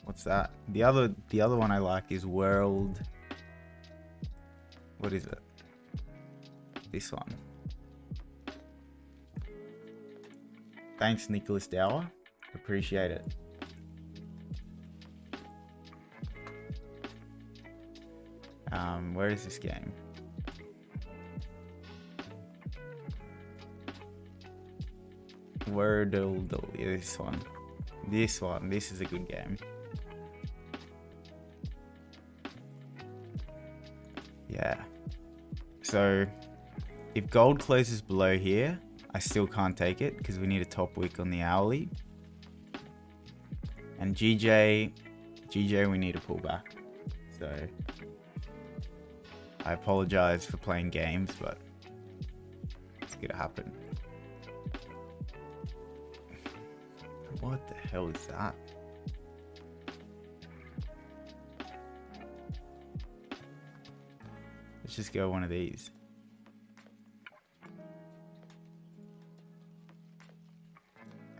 What's that? The other one I like is World. What is it? This one. Thanks, Nicholas Dower. Appreciate it. Where is this game? Wordle. This one. This is a good game. Yeah. So if gold closes below here, I still can't take it because we need a top wick on the hourly. And GJ, we need to pull back. So I apologize for playing games, but it's gonna happen. What the hell is that? Let's just go one of these.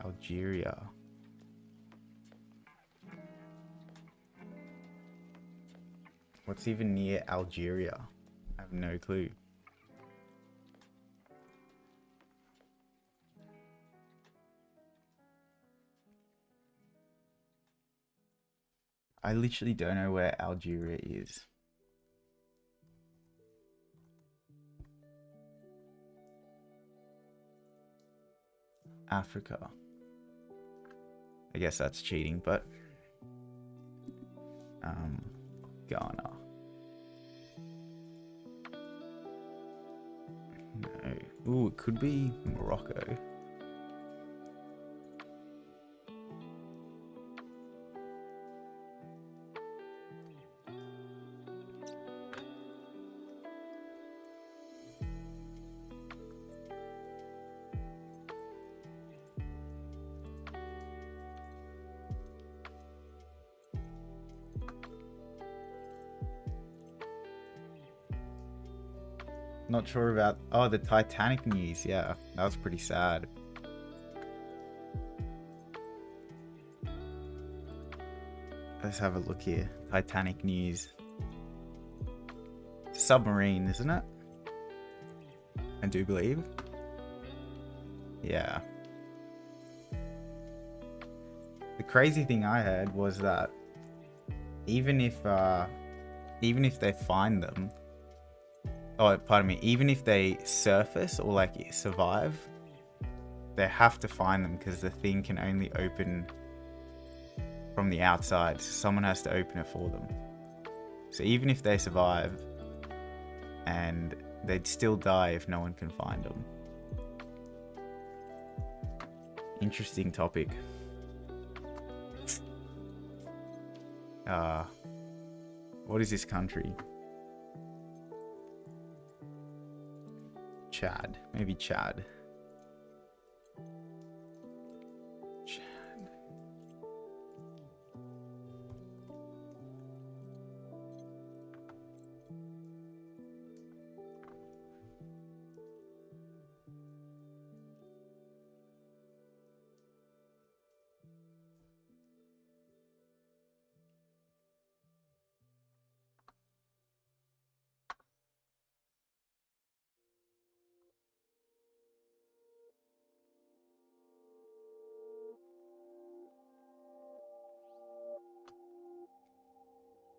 Algeria. What's even near Algeria? I have no clue. I literally don't know where Algeria is. Africa. I guess that's cheating, but Ghana. No. Ooh, it could be Morocco. Not sure about... Oh, the Titanic news. Yeah, that was pretty sad. Let's have a look here. Titanic news. Submarine, isn't it? I do believe. Yeah. The crazy thing I heard was that even if they find them... Oh, pardon me. Even if they surface or like survive, they have to find them because the thing can only open from the outside. So someone has to open it for them. So even if they survive, and they'd still die if no one can find them. Interesting topic. What is this country? Chad. Maybe Chad. Chad.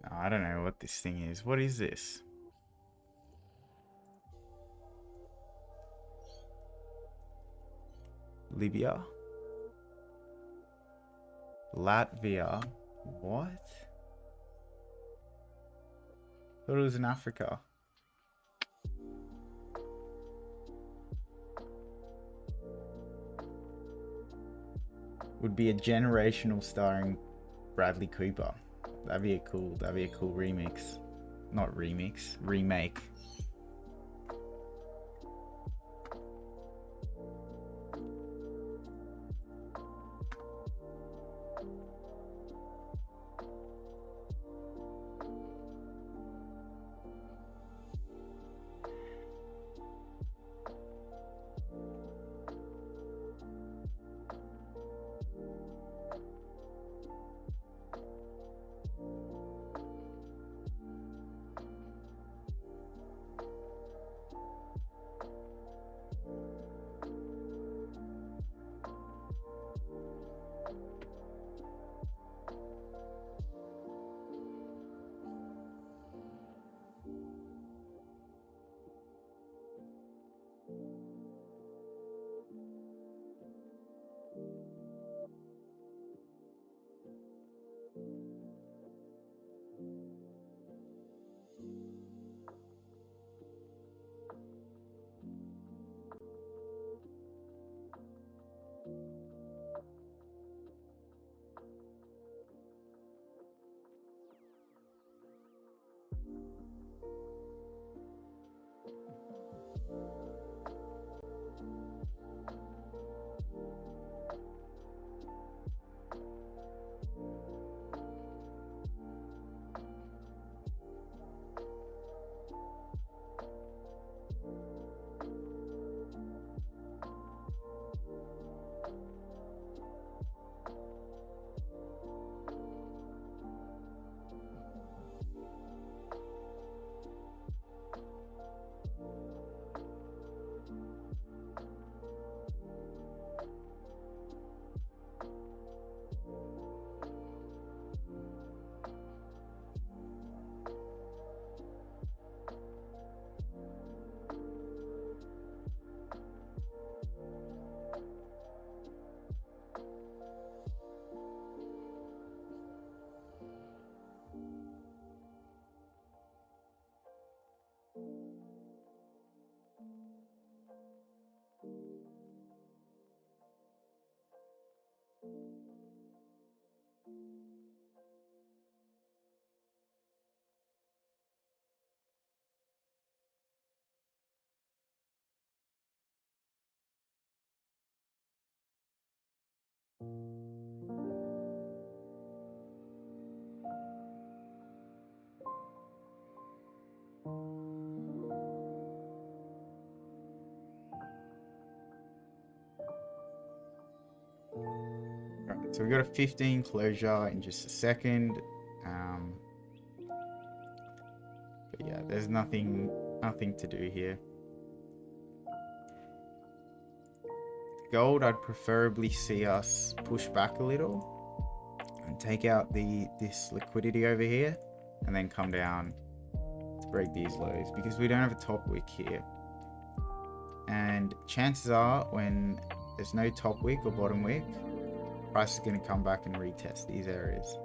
I don't know what this thing is. What is this? Libya? Latvia? What? Thought it was in Africa. Would be a generational starring Bradley Cooper. That'd be a cool remix. Not remix, remake. So we got a 15 closure in just a second. But yeah, there's nothing to do here. Gold, I'd preferably see us push back a little and take out this liquidity over here, and then come down to break these lows, because we don't have a top wick here. And chances are, when there's no top wick or bottom wick, price is going to come back and retest these areas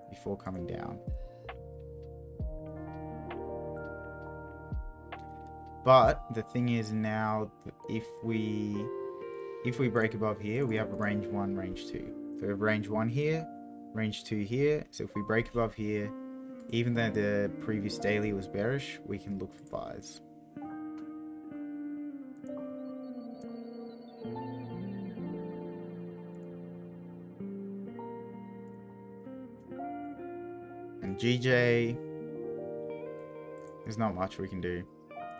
before coming down. But the thing is, now if we break above here, we have a range 1, range 2. So we have range 1 here, range 2 here. So if we break above here, even though the previous daily was bearish, we can look for buys. And GJ, there's not much we can do.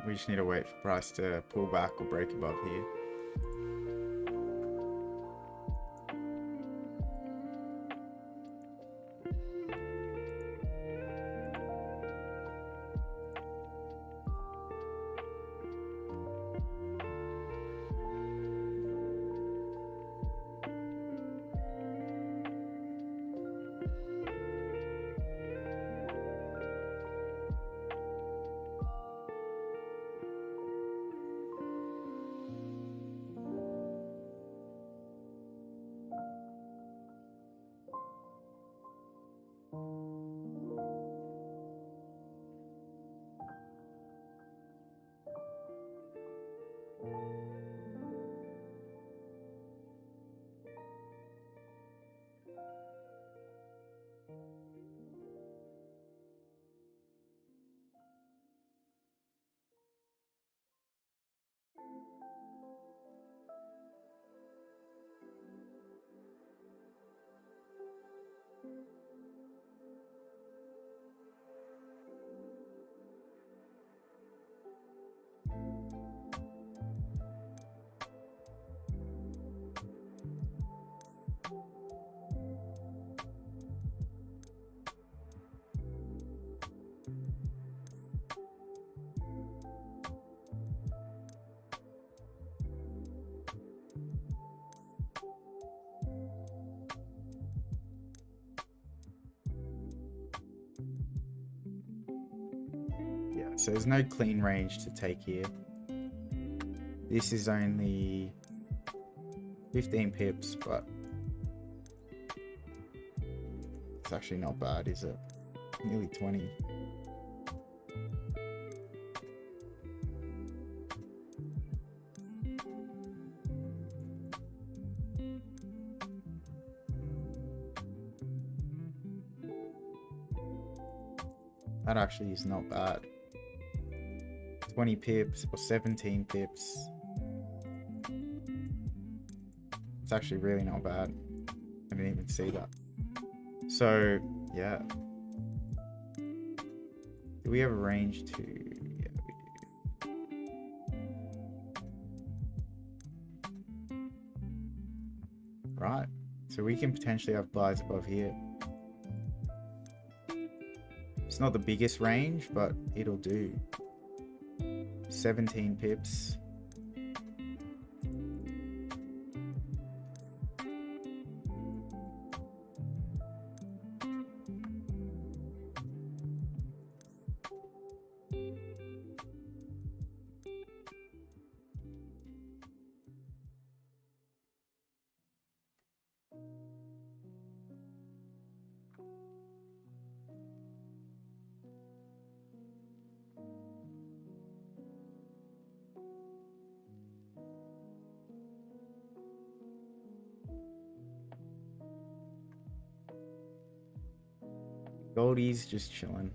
We just need to wait for price to pull back or break above here. So there's no clean range to take here. This is only 15 pips, but it's actually not bad, is it? Nearly 20. That actually is not bad. 20 pips or 17 pips. It's actually really not bad. I didn't even see that. So, yeah. Do we have a range to... Yeah, we do. Right. So we can potentially have buys above here. It's not the biggest range, but it'll do. 17 pips. Goldie's just chilling.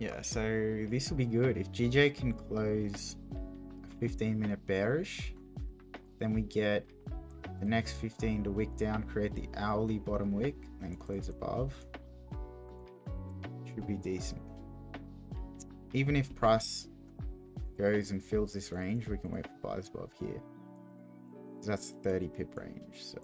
Yeah, so this will be good. If GJ can close a 15-minute bearish, then we get the next 15 to wick down, create the hourly bottom wick, and close above. Should be decent. Even if price goes and fills this range, we can wait for buys above here. That's 30 pip range, so.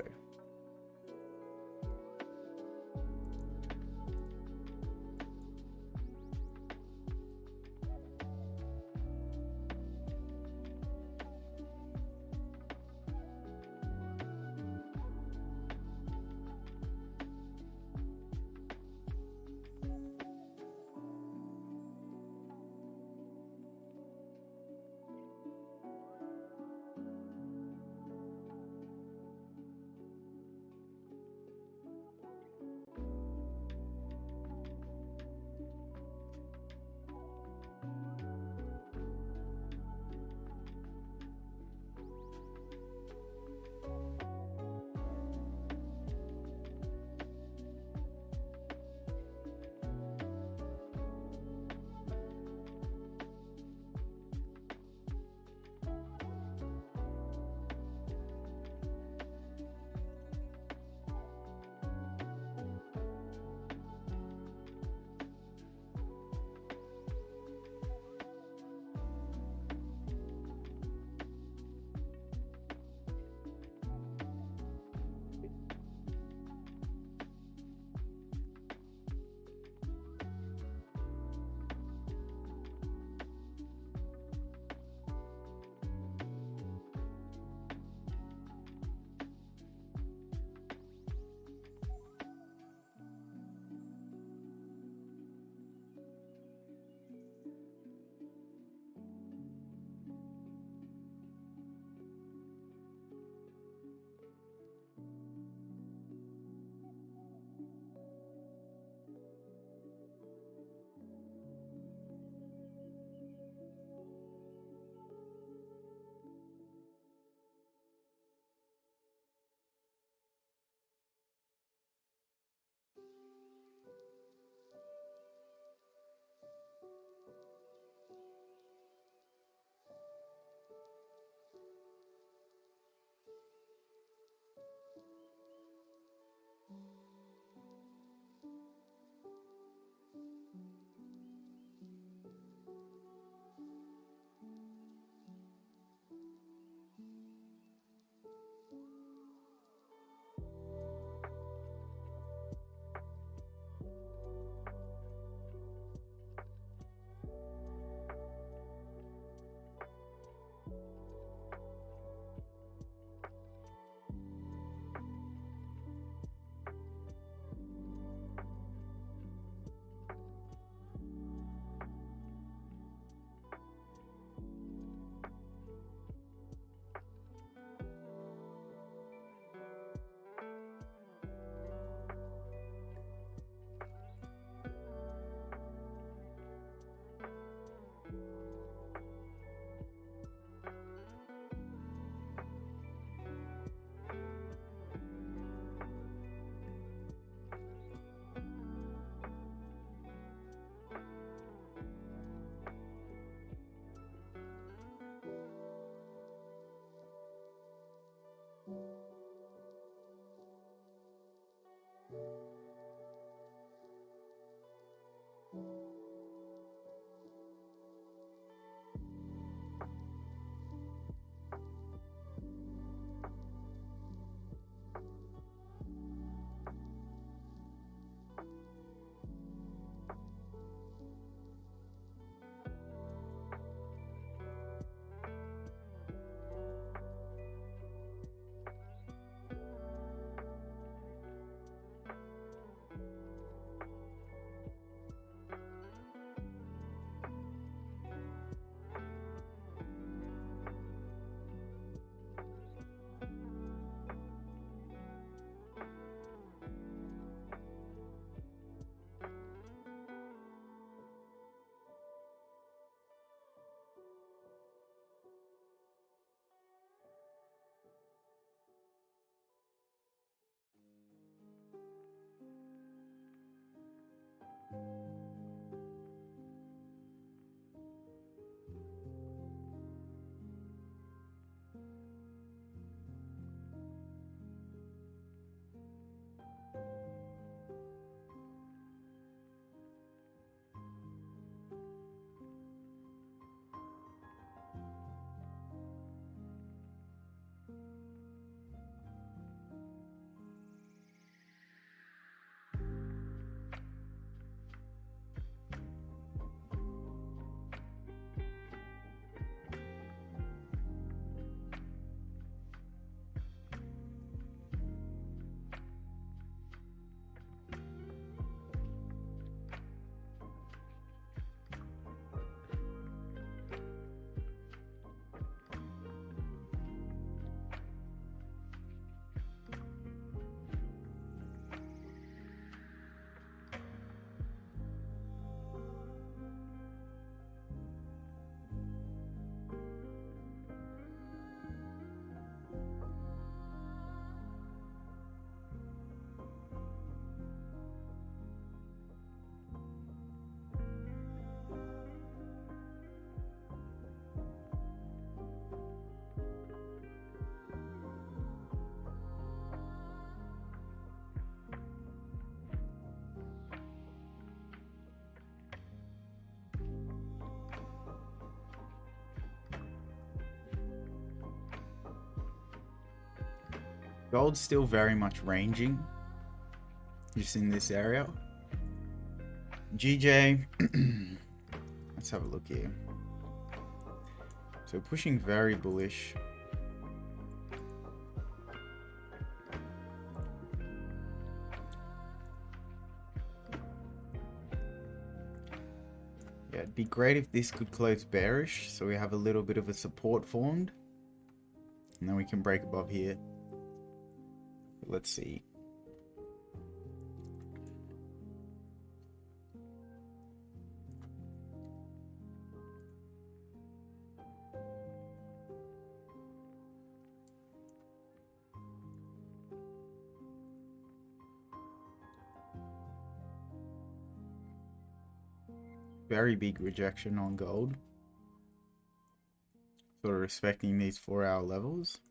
Gold's still very much ranging, just in this area. GJ, let's have a look here. So pushing very bullish. Yeah, it'd be great if this could close bearish, so we have a little bit of a support formed. And then we can break above here. Let's see. Very big rejection on gold. Sort of respecting these 4-hour levels.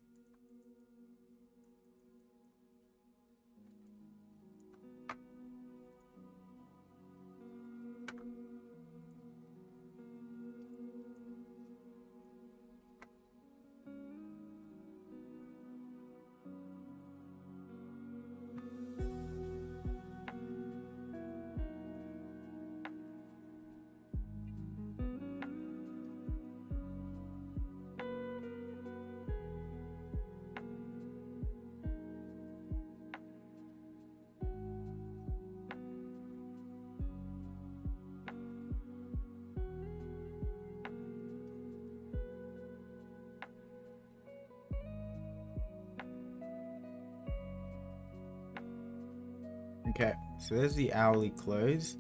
Okay, so there's the hourly close.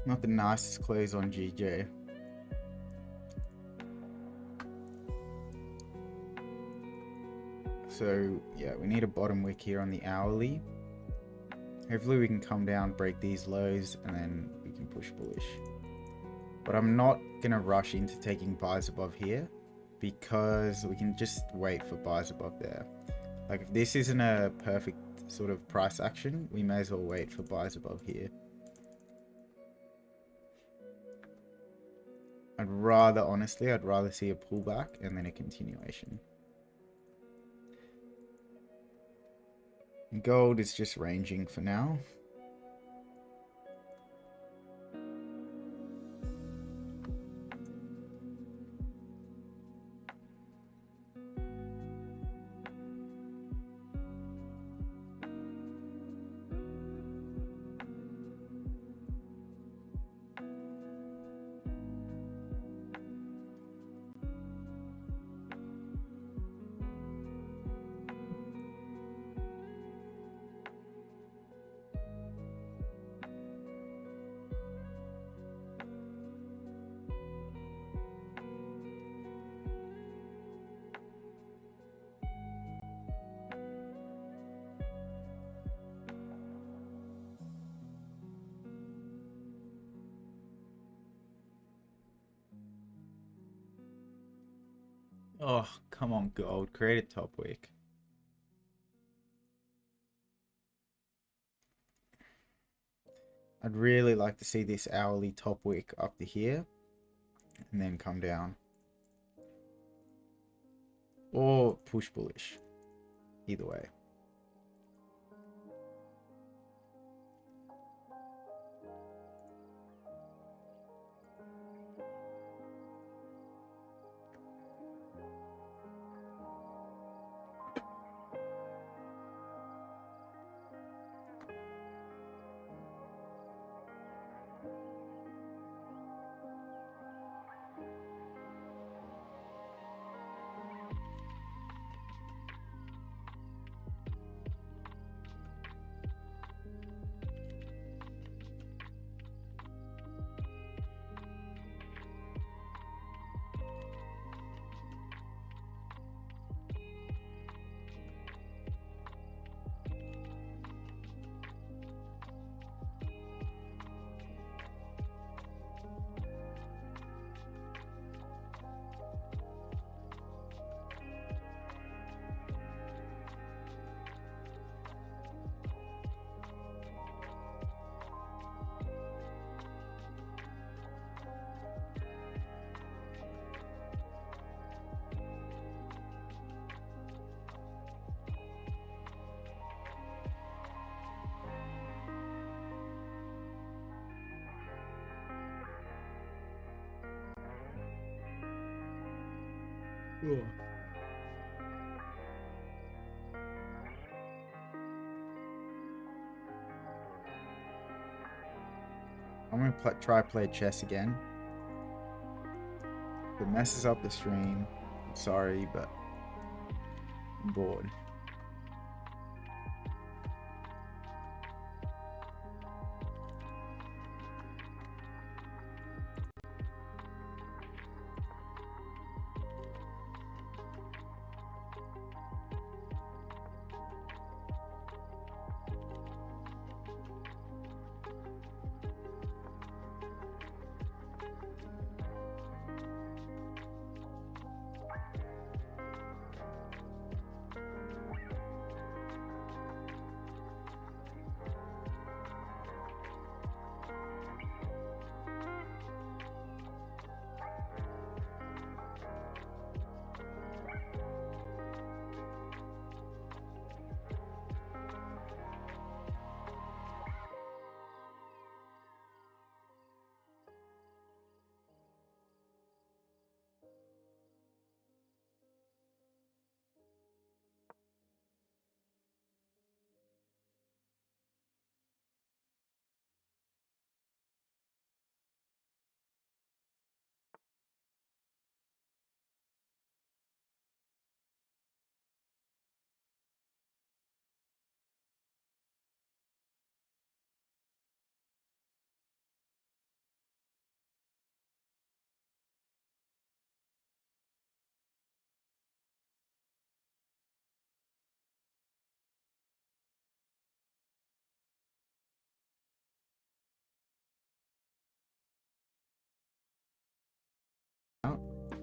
Not the nicest close on GJ. So yeah, we need a bottom wick here on the hourly. Hopefully we can come down, break these lows, and then we can push bullish. But I'm not gonna rush into taking buys above here, because we can just wait for buys above there. Like if this isn't a perfect sort of price action, we may as well wait for buys above here. Honestly, I'd rather see a pullback and then a continuation. Gold is just ranging for now. Oh, come on, gold. Create a top wick. I'd really like to see this hourly top wick up to here and then come down. Or push bullish. Either way. I'm gonna try play chess again. If it messes up the stream, I'm sorry, but I'm bored.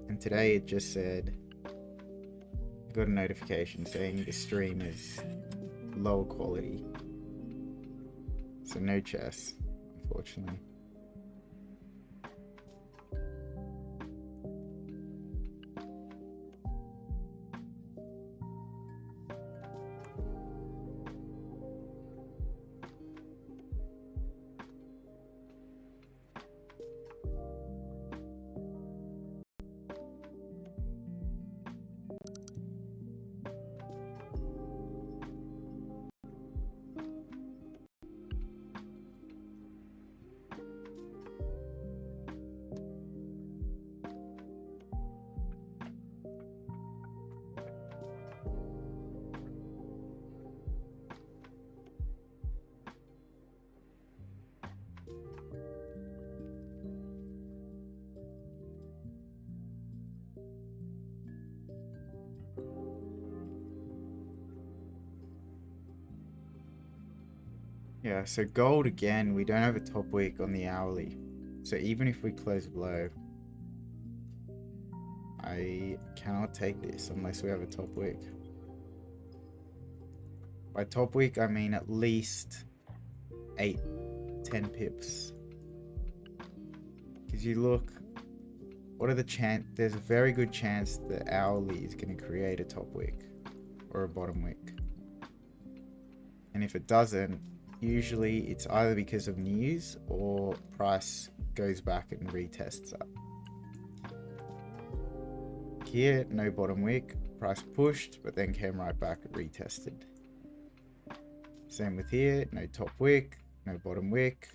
And today it just said, I got a notification saying the stream is lower quality. So no chess, unfortunately. Yeah, so gold again, we don't have a top wick on the hourly. So even if we close below, I cannot take this unless we have a top wick. By top wick, I mean at least 8-10 pips. Because you look, what are the chance? There's a very good chance the hourly is going to create a top wick or a bottom wick. And if it doesn't, usually it's either because of news or price goes back and retests up. Here, no bottom wick, price pushed, but then came right back and retested. Same with here, no top wick, no bottom wick.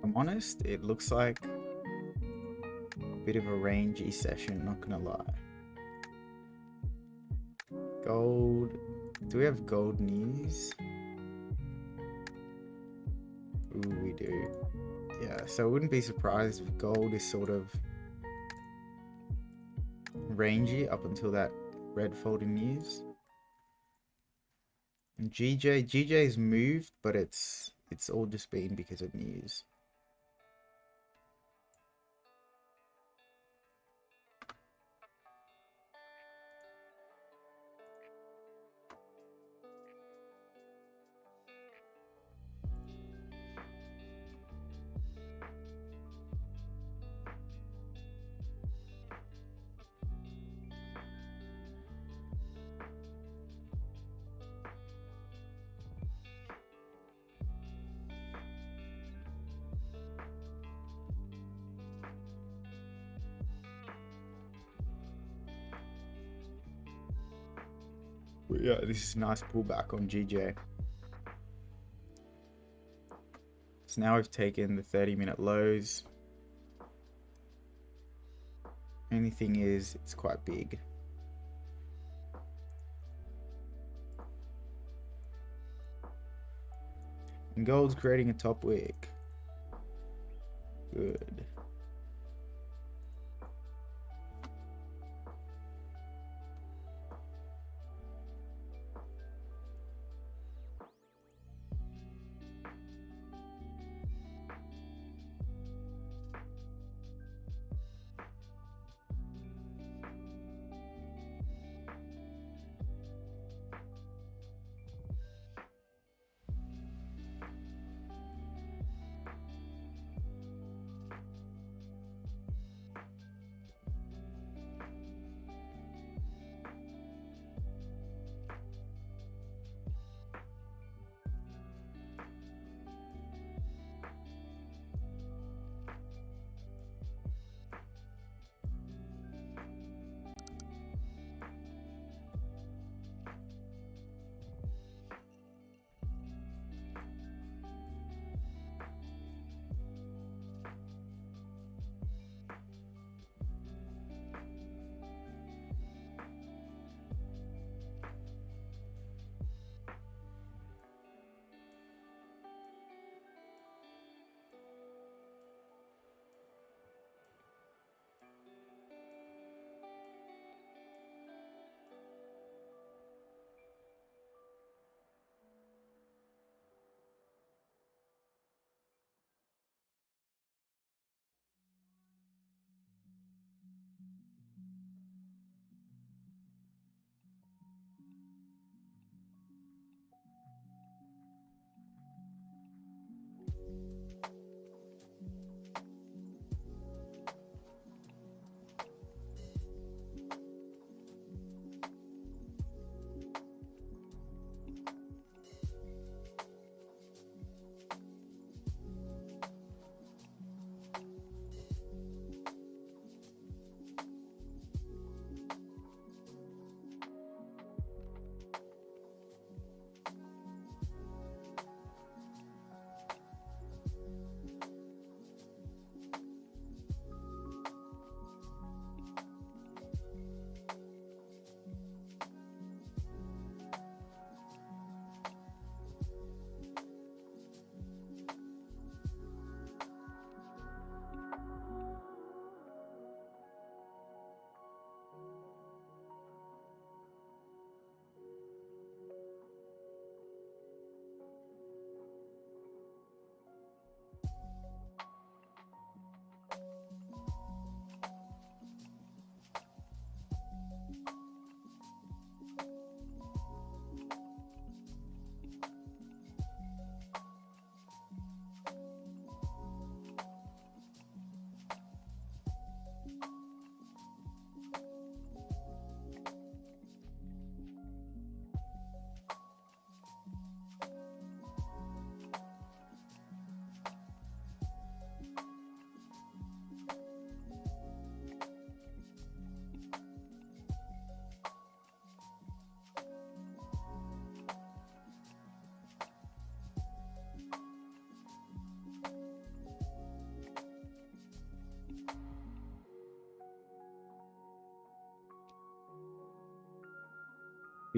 I'm honest, it looks like a bit of a rangy session, not gonna lie. Gold. Do we have gold news? Ooh, we do. Yeah, so I wouldn't be surprised if gold is sort of rangy up until that red folding news. And GJ's moved, but it's all just been because of news. But yeah, this is a nice pullback on GJ. So now we've taken the 30-minute lows. Only thing is, it's quite big. And gold's creating a top wick. Good.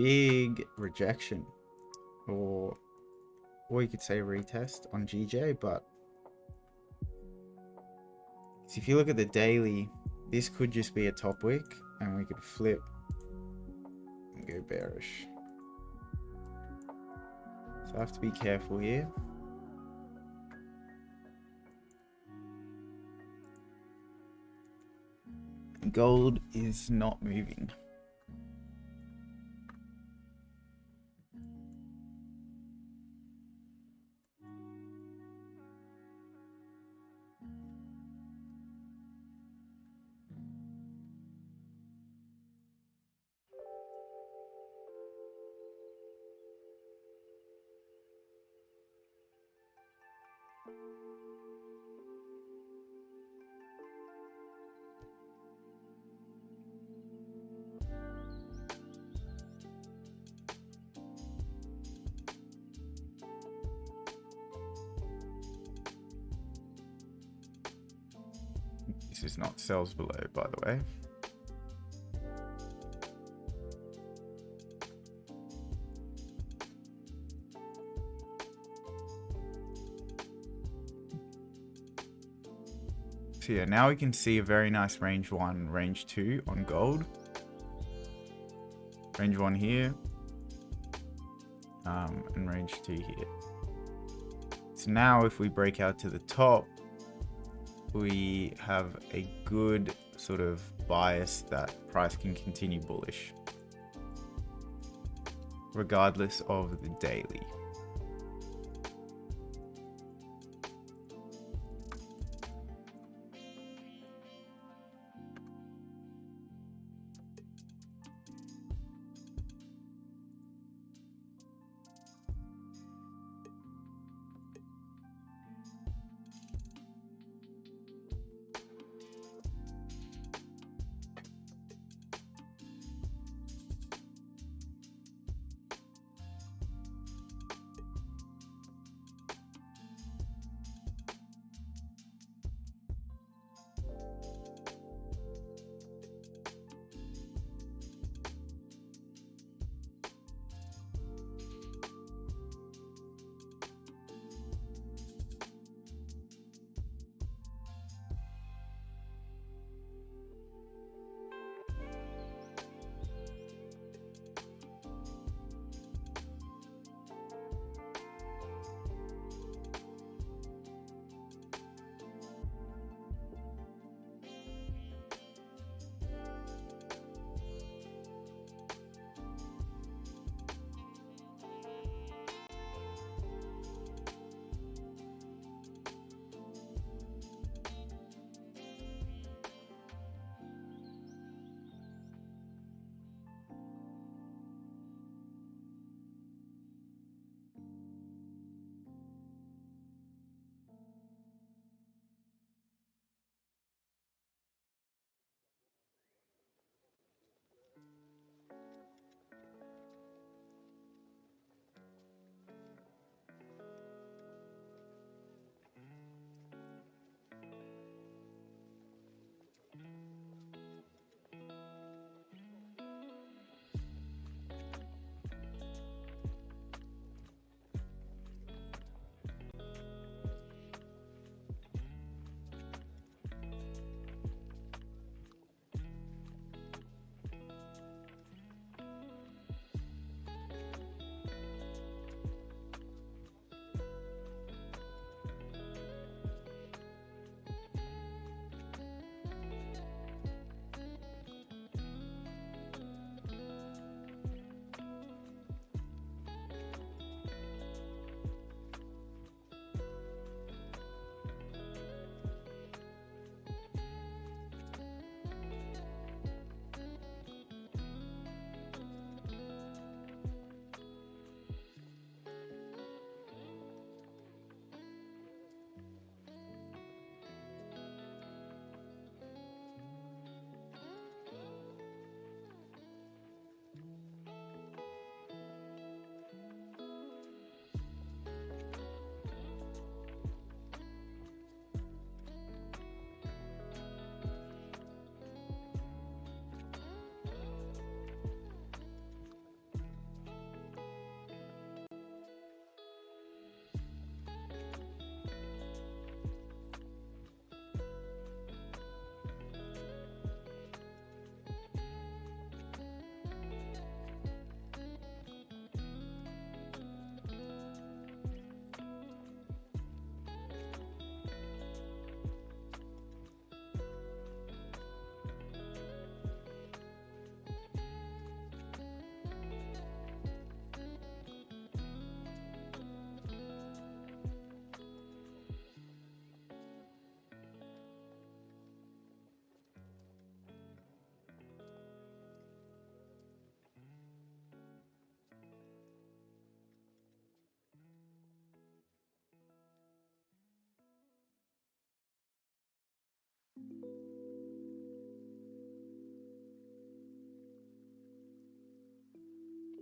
big rejection, or you could say retest on GJ, but if you look at the daily, this could just be a top wick and we could flip and go bearish. So I have to be careful here. Gold is not moving. This is not sells below, by the way. So yeah, now we can see a very nice range 1, range 2 on gold. Range 1 here. And range 2 here. So now if we break out to the top, we have a good sort of bias that price can continue bullish, regardless of the daily.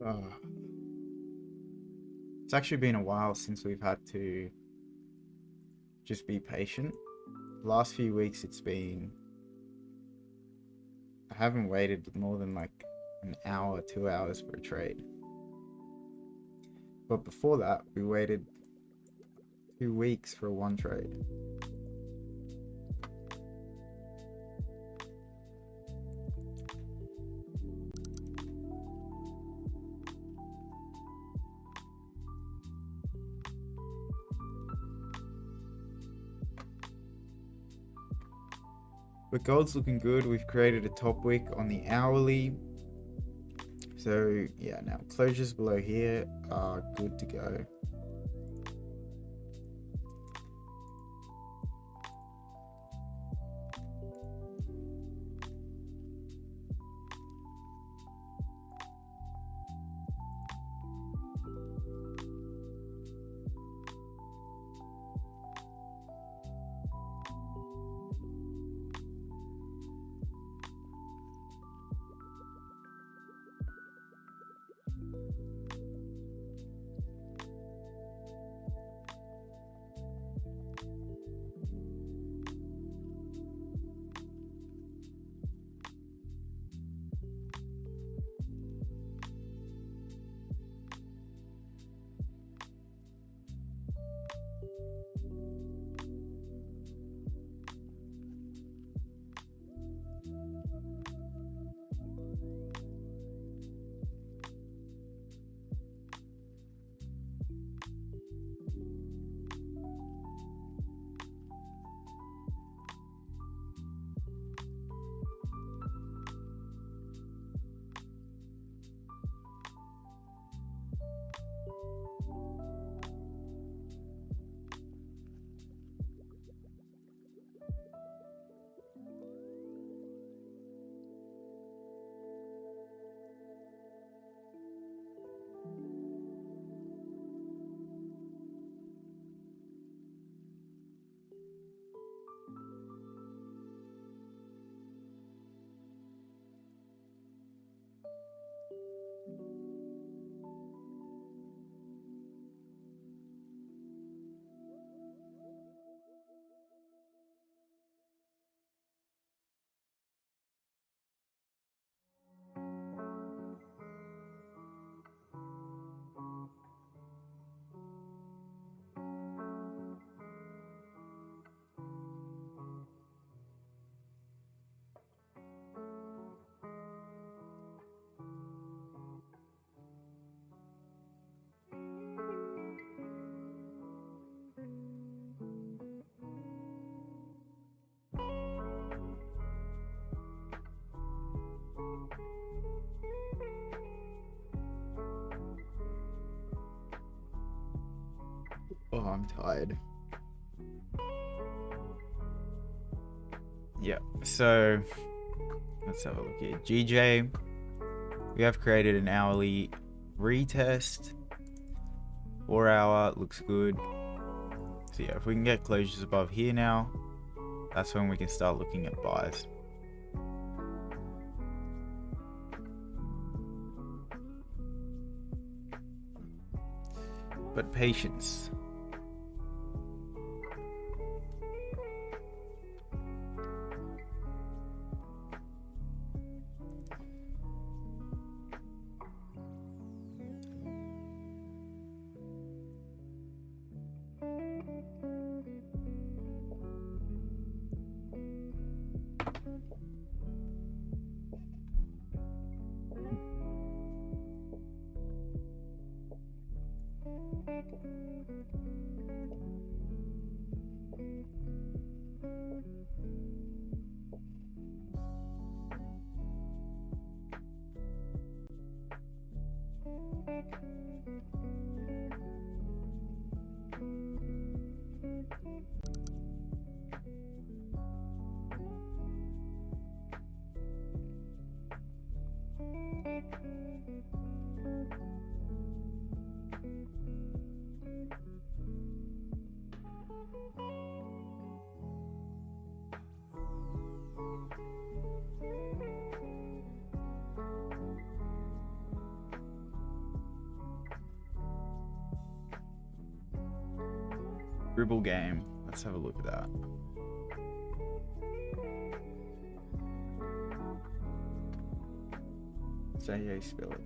Uh, it's actually been a while since we've had to just be patient. The last few weeks I haven't waited more than like an hour, 2 hours for a trade. But before that, we waited 2 weeks for one trade. But gold's looking good. We've created a top wick on the hourly. So yeah, now closures below here are good to go. Oh, I'm tired. Yeah, so let's have a look here. GJ, we have created an hourly retest. 4 hour looks good. So yeah, if we can get closures above here now, that's when we can start looking at buys. But patience. Dribble game. Let's have a look at that. Say how you spell it.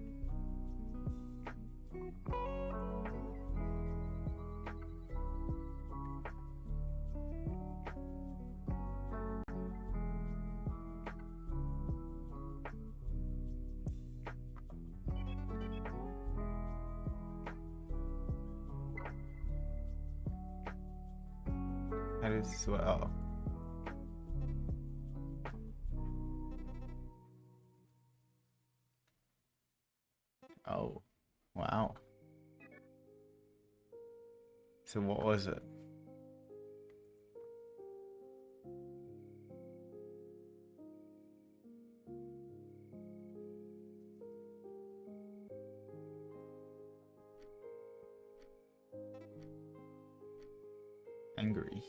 How does this work? Oh. Oh, wow. So what was it? Angry.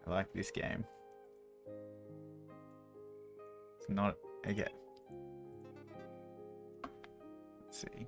I like this game. It's not okay. Let's see.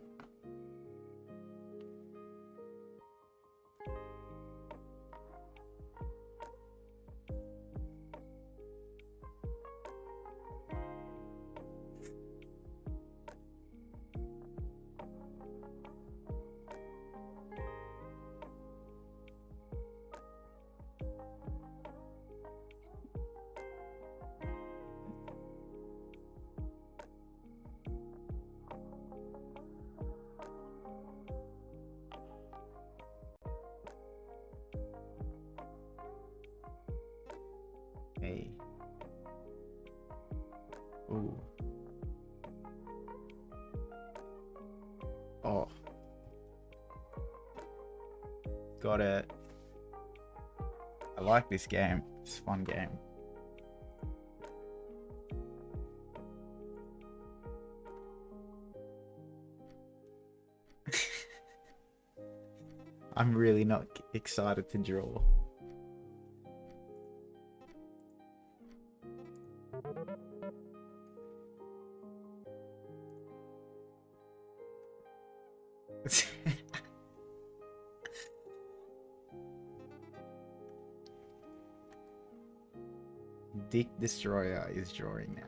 Hey. Ooh. Oh. Got it. I like this game. It's a fun game. I'm really not excited to draw. Dick Destroyer is drawing now.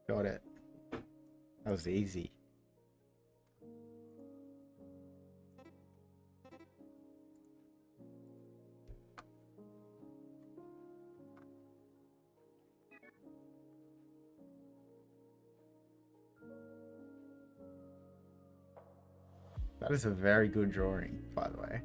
Got it. That was easy. That is a very good drawing, by the way.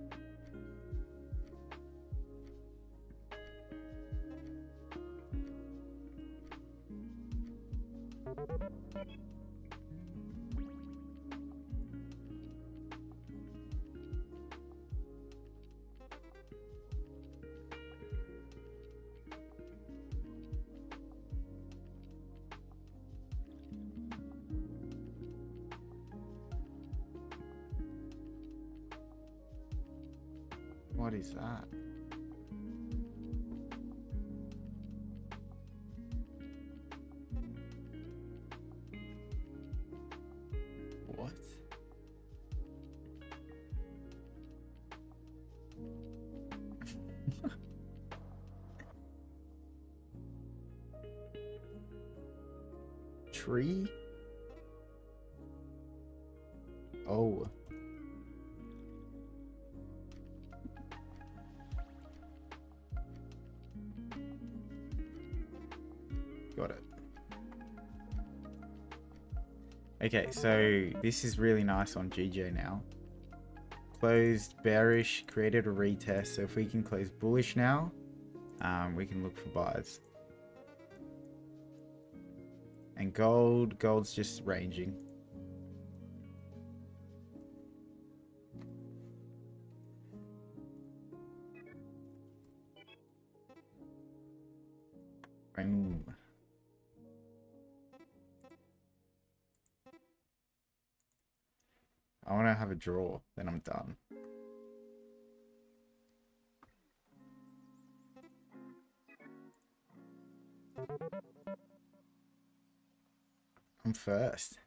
What is that? What? Tree? Oh. Got it. Okay, so this is really nice on GJ now. Closed bearish, created a retest. So if we can close bullish now, we can look for buys. And gold's just ranging. Boom. I want to have a draw, then I'm done. I'm first.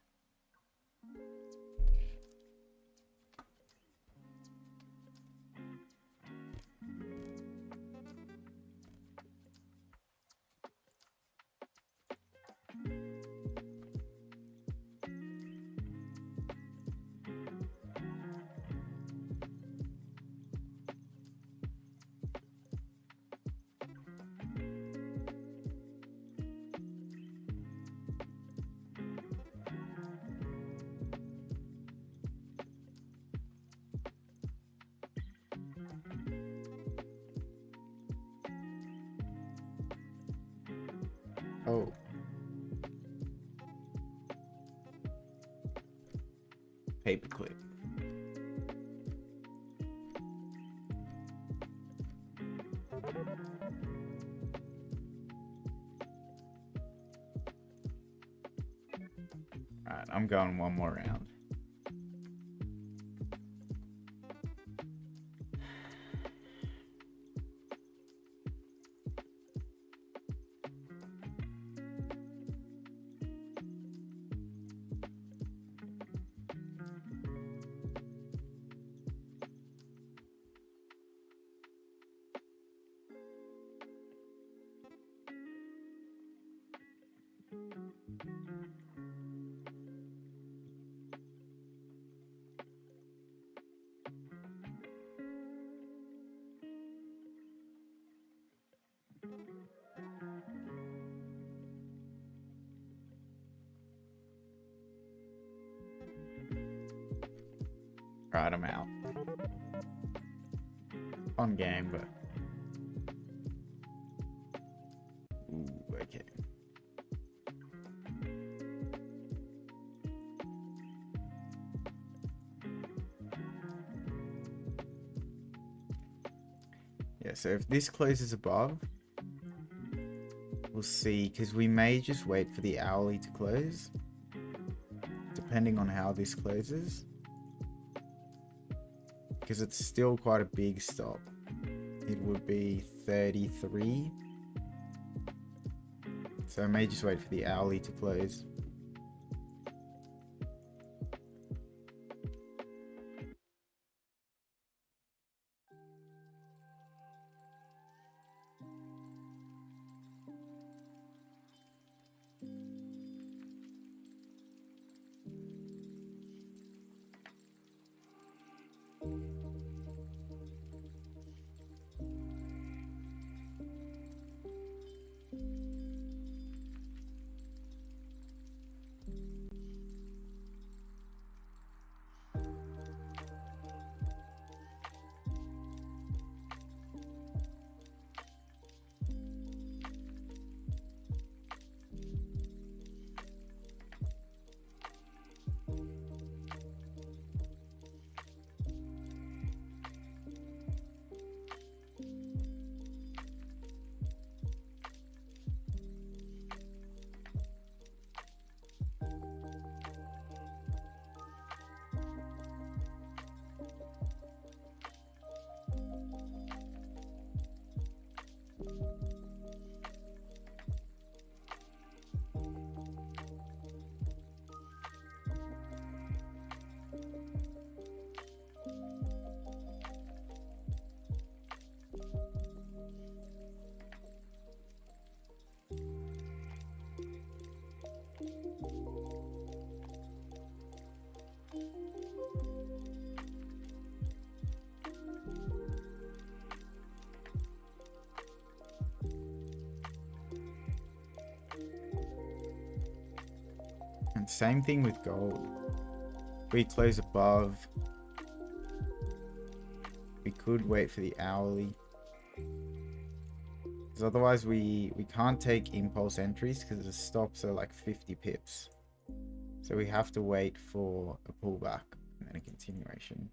Oh. Paperclip. Alright, I'm going one more round. Right, I'm out. Fun game, but... Ooh, okay. Yeah, so if this closes above, we'll see, because we may just wait for the hourly to close, depending on how this closes. Because it's still quite a big stop. It would be 33. So I may just wait for the hourly to close. And same thing with gold. If we close above, we could wait for the hourly. Because otherwise we can't take impulse entries because the stops are like 50 pips. So we have to wait for a pullback and then a continuation.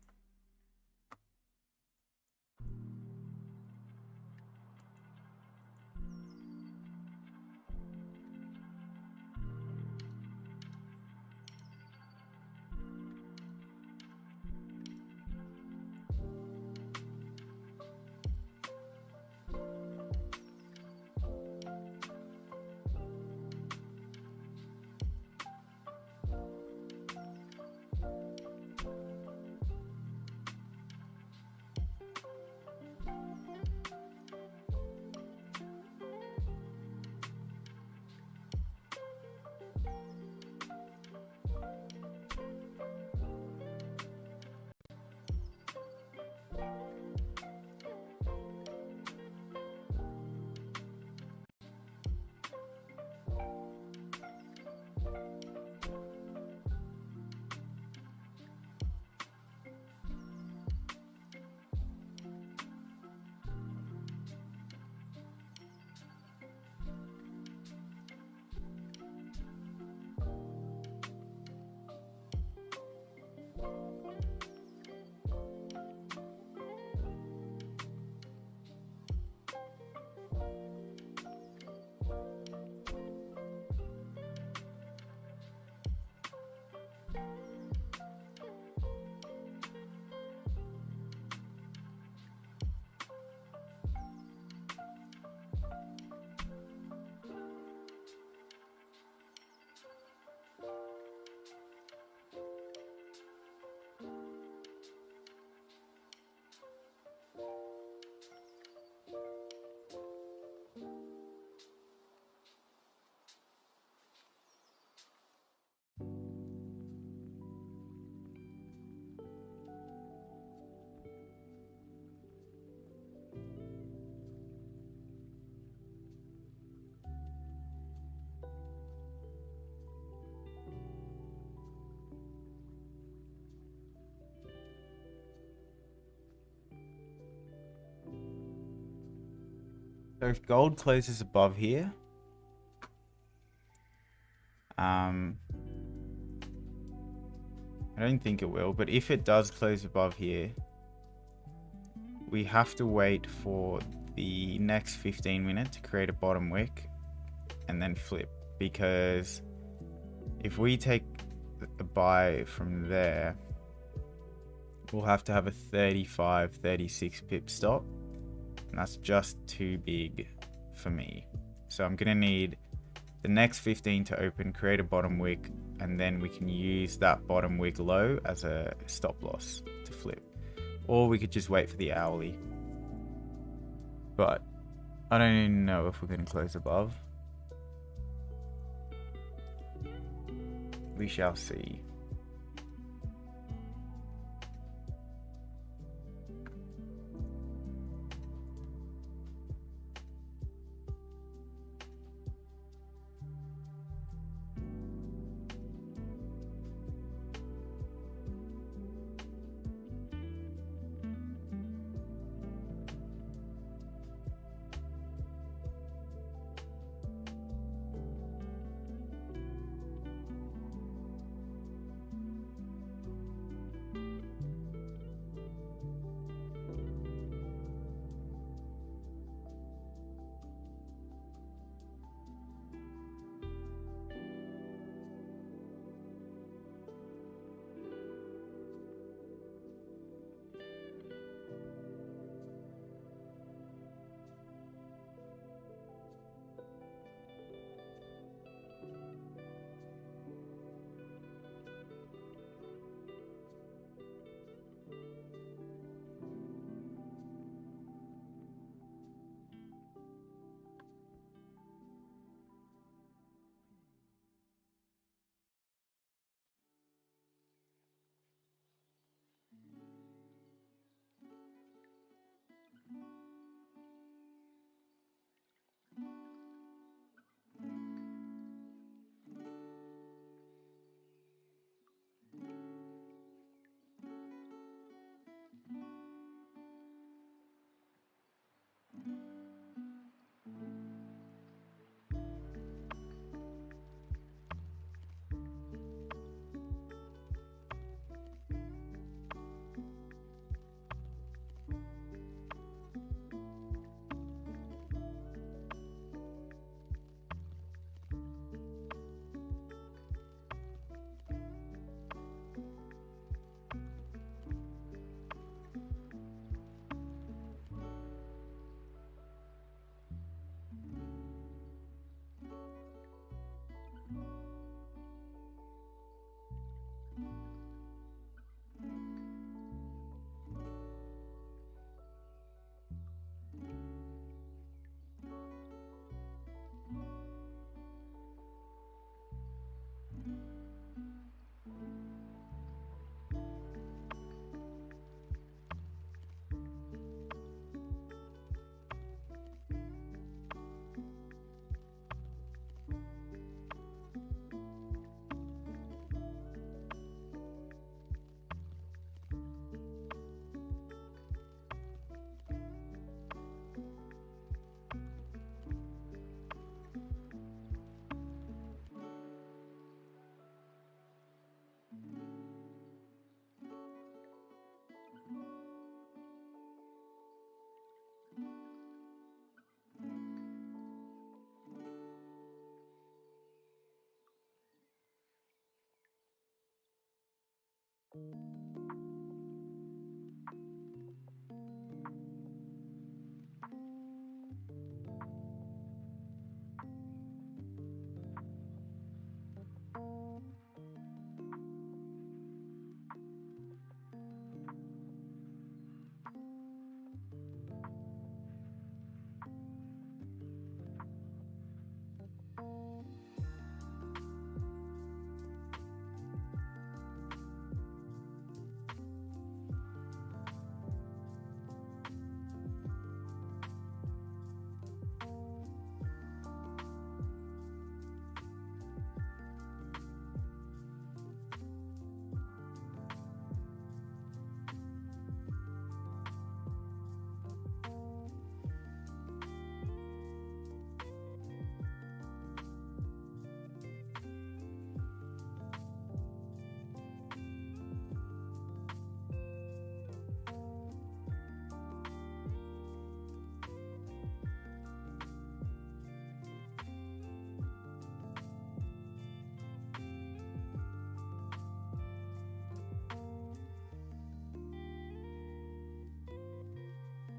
if gold closes above here, I don't think it will, but if it does close above here, we have to wait for the next 15 minutes to create a bottom wick and then flip, because if we take a buy from there, we'll have to have a 35-36 pip stop, and that's just too big for me. So I'm gonna need the next 15 to open, create a bottom wick, and then we can use that bottom wick low as a stop loss to flip. Or we could just wait for the hourly. But I don't even know if we're gonna close above. We shall see.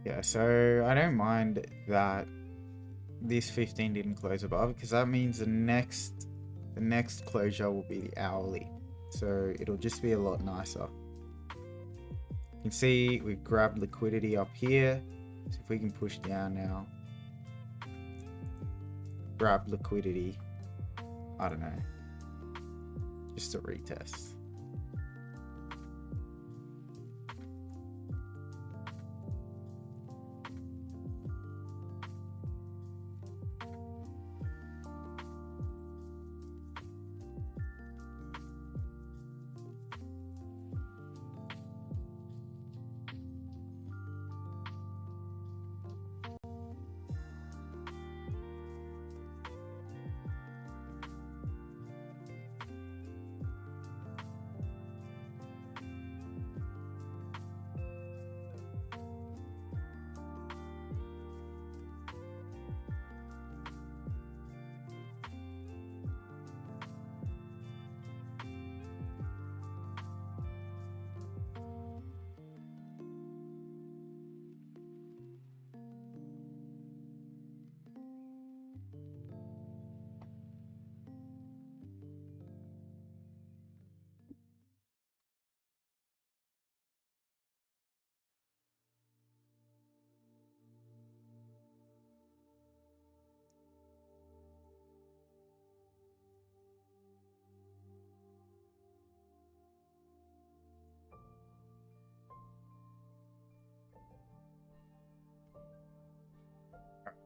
Yeah, so I don't mind that this 15 didn't close above, because that means the next closure will be the hourly. So it'll just be a lot nicer. You can see we've grabbed liquidity up here. So if we can push down now, grab liquidity, I don't know, just to retest.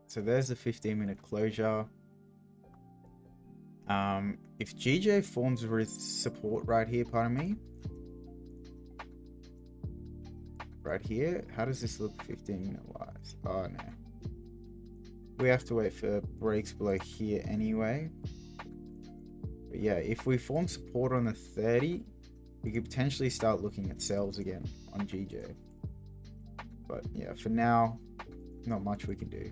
So there's the 15-minute closure. If GJ forms support right here, pardon me, right here, how does this look 15-minute wise? Oh no, we have to wait for breaks below here anyway. But yeah, if we form support on the 30, we could potentially start looking at sales again on GJ. But yeah, for now, not much we can do.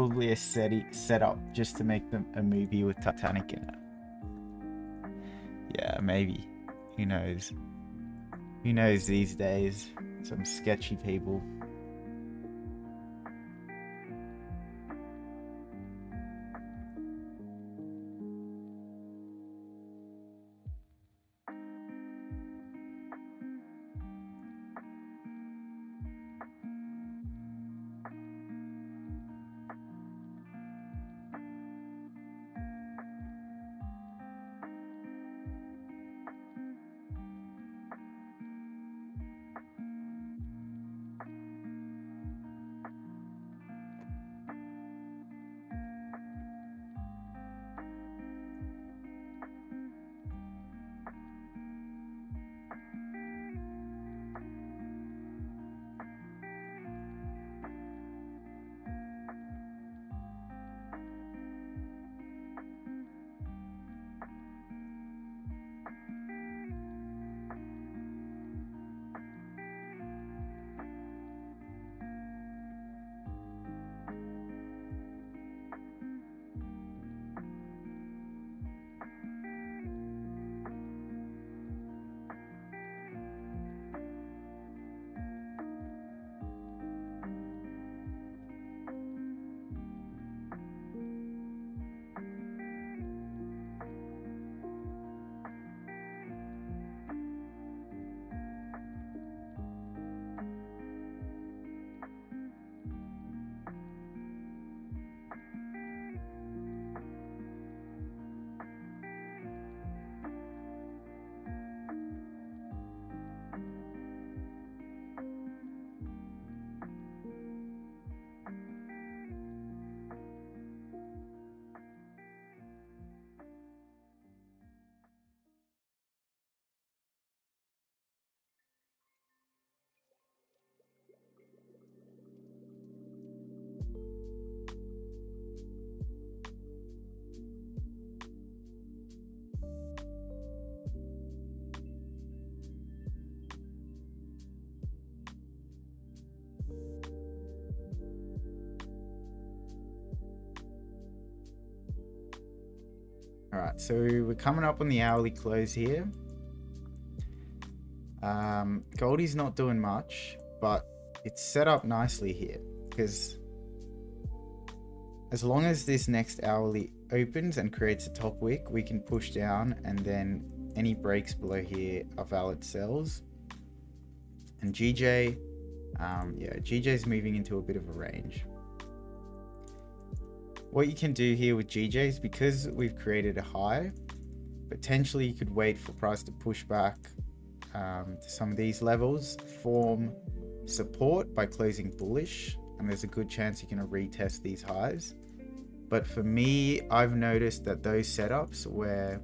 probably a setup just to make them a movie with Titanic in it. Yeah, maybe. Who knows? Who knows these days? Some sketchy people. All right, so we're coming up on the hourly close here. Goldie's not doing much, but it's set up nicely here because as long as this next hourly opens and creates a top wick, we can push down, and then any breaks below here are valid sells. And GJ, GJ's moving into a bit of a range. What you can do here with GJ is, because we've created a high, potentially you could wait for price to push back to some of these levels, form support by closing bullish, and there's a good chance you're going to retest these highs. But for me, I've noticed that those setups where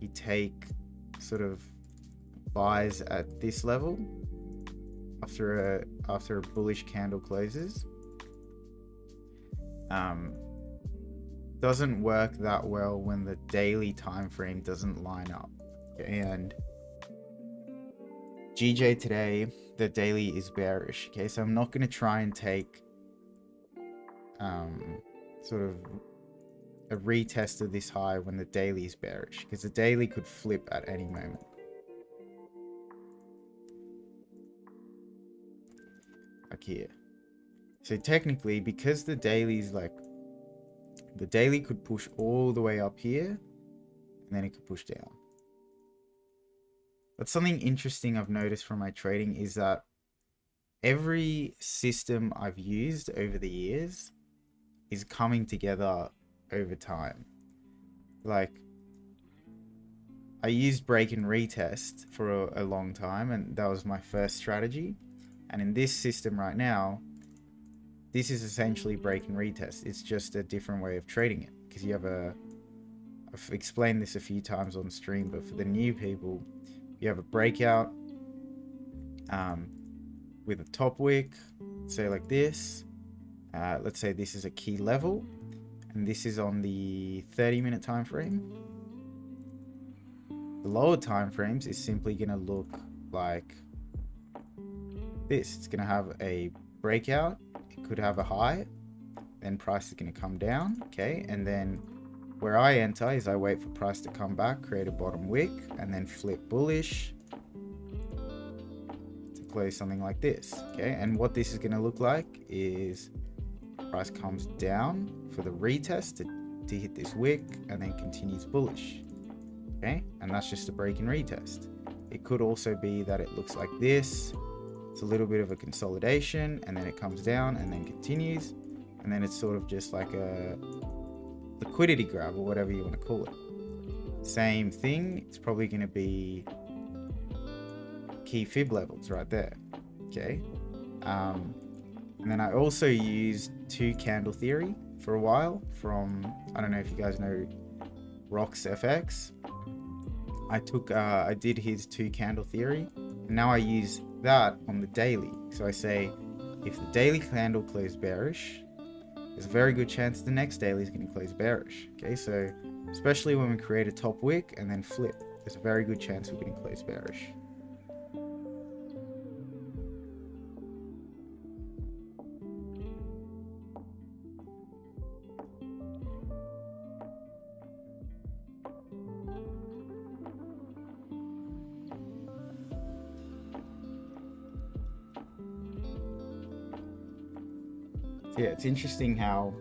you take sort of buys at this level after a bullish candle closes, doesn't work that well when the daily time frame doesn't line up. And GJ today, the daily is bearish. Okay, so I'm not going to try and take sort of a retest of this high when the daily is bearish, because the daily could flip at any moment. Like here. So technically, because the daily is like, the daily could push all the way up here, and then it could push down. But something interesting I've noticed from my trading is that every system I've used over the years is coming together over time. Like, I used break and retest for a long time, and that was my first strategy. And in this system right now, this is essentially break and retest. It's just a different way of trading it, because you have I've explained this a few times on stream, but for the new people, you have a breakout with a top wick, say like this. Let's say this is a key level, and this is on the 30-minute time frame. The lower time frames is simply going to look like this. It's going to have a breakout. It could have a high, then price is going to come down, okay? And then where I enter is I wait for price to come back, create a bottom wick, and then flip bullish to close something like this, okay? And what this is going to look like is price comes down for the retest to hit this wick and then continues bullish, okay? And that's just a break and retest. It could also be that it looks like this. It's a little bit of a consolidation, and then it comes down and then continues, and then it's sort of just like a liquidity grab or whatever you want to call it. Same thing, it's probably going to be key fib levels right there, okay? And then I also used 2 candle theory for a while from, I don't know if you guys know Rox FX. I did his 2 candle theory, and now I use that on the daily. So I say, if the daily candle closed bearish, there's a very good chance the next daily is going to close bearish. Okay, so especially when we create a top wick and then flip, there's a very good chance we're going to close bearish. Yeah, it's interesting how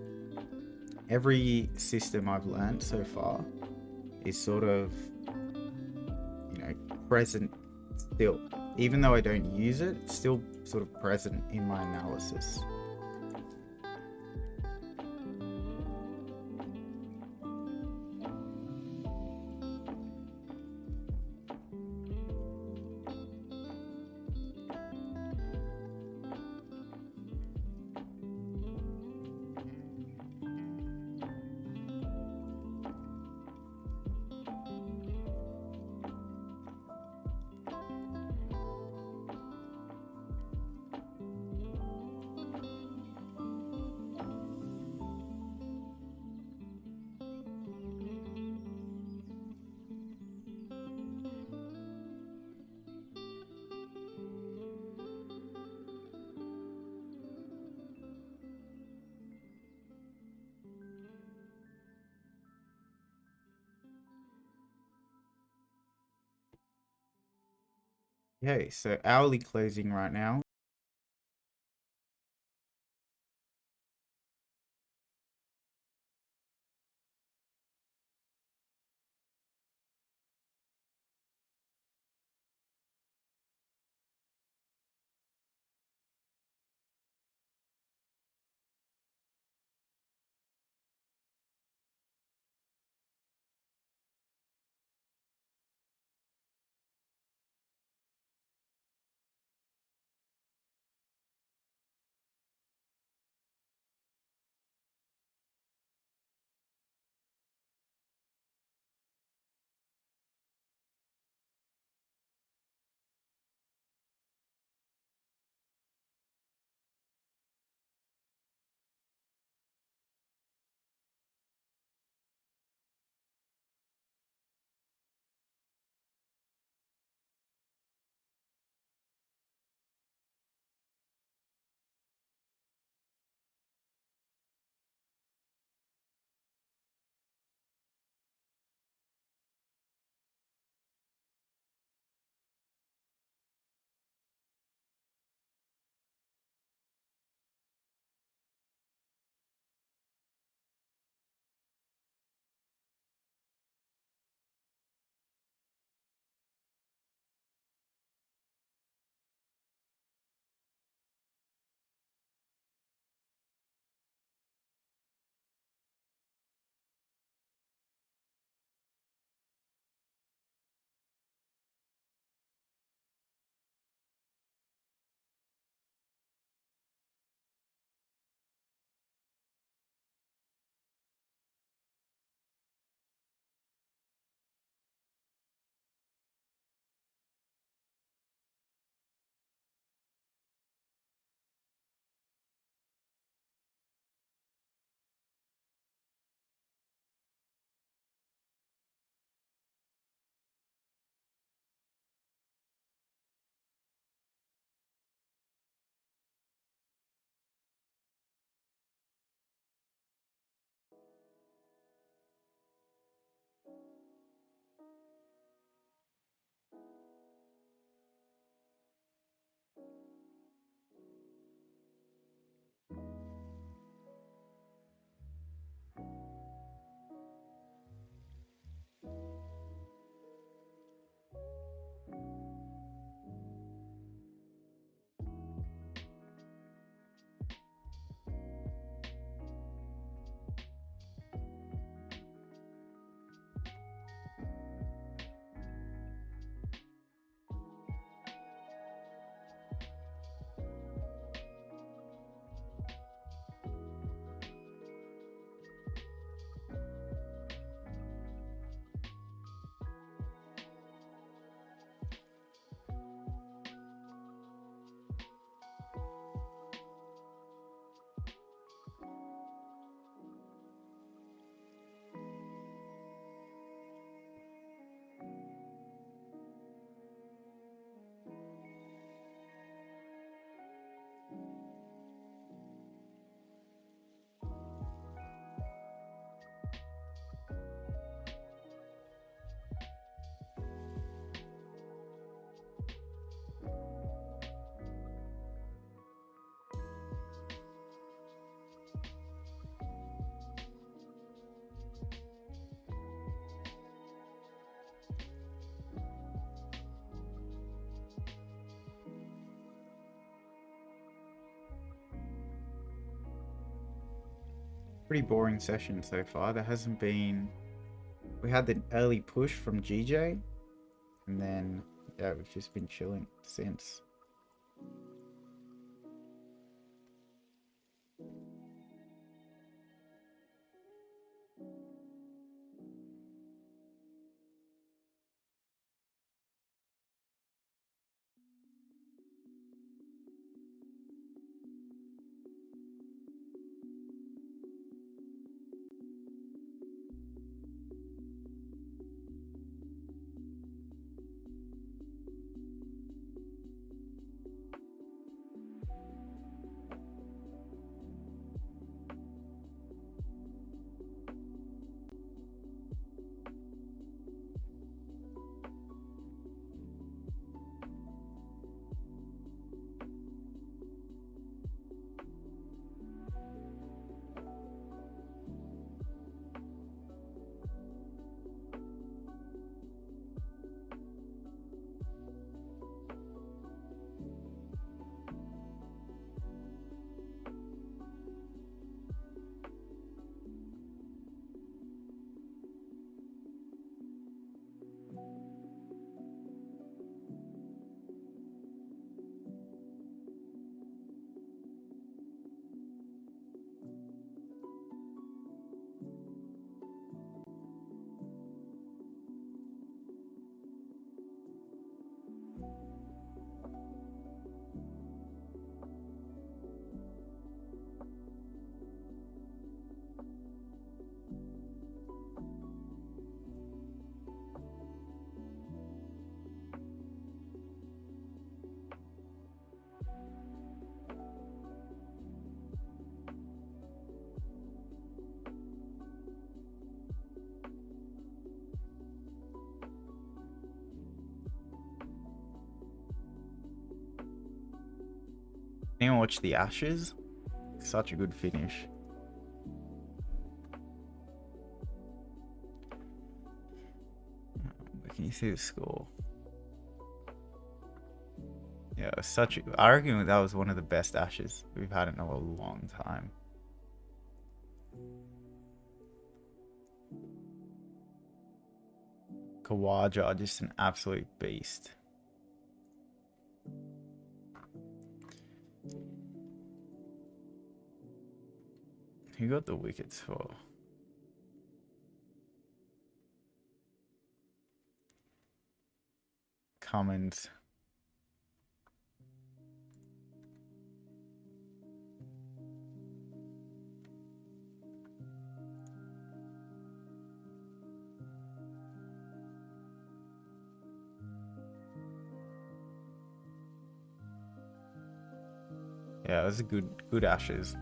every system I've learned so far is sort of, present still. Even though I don't use it, it's still sort of present in my analysis. Okay, so hourly closing right now. pretty boring session so far. There hasn't been... We had the early push from GJ, and then, yeah, we've just been chilling since. Anyone watch the Ashes? Such a good finish. Can you see the score? Yeah, it was such. I reckon that was one of the best Ashes we've had in a long time. Kawaja, just an absolute beast. Who got the wickets for? Cummins. Yeah, it was a good Ashes.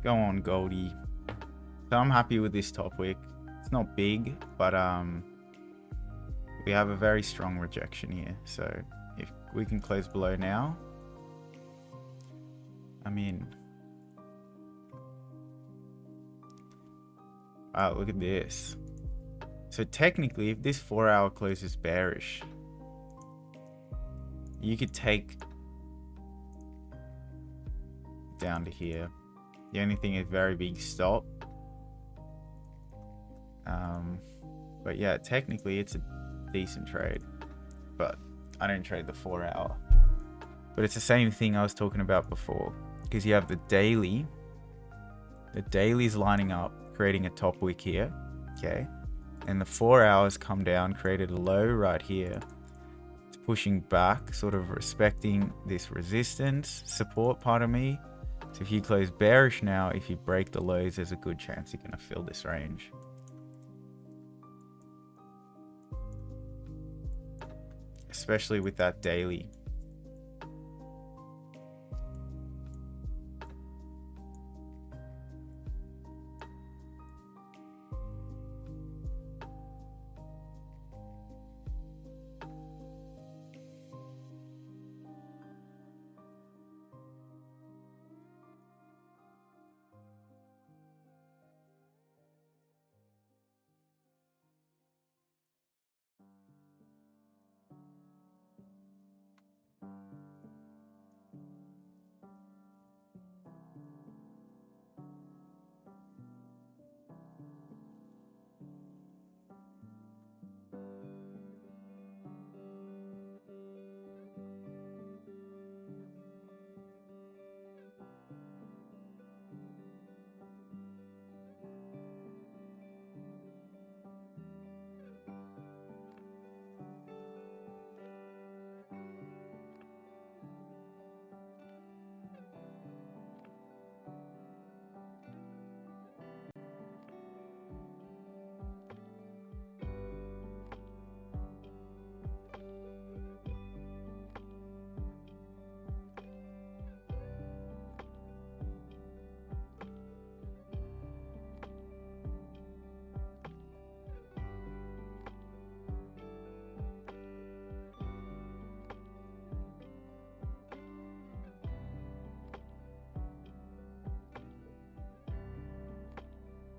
Go on, Goldie. So I'm happy with this top wick. It's not big, but we have a very strong rejection here. So if we can close below now, I'm in. Wow, look at this. So technically, if this 4-hour closes bearish, you could take down to here. The only thing is very big stop. But yeah, technically it's a decent trade, but I don't trade the 4-hour. But it's the same thing I was talking about before, because you have the daily. The daily's lining up, creating a top wick here, okay? And the 4 hours come down, created a low right here. It's pushing back, sort of respecting this resistance, support part of me. So if you close bearish now, if you break the lows, there's a good chance you're gonna fill this range. Especially with that daily.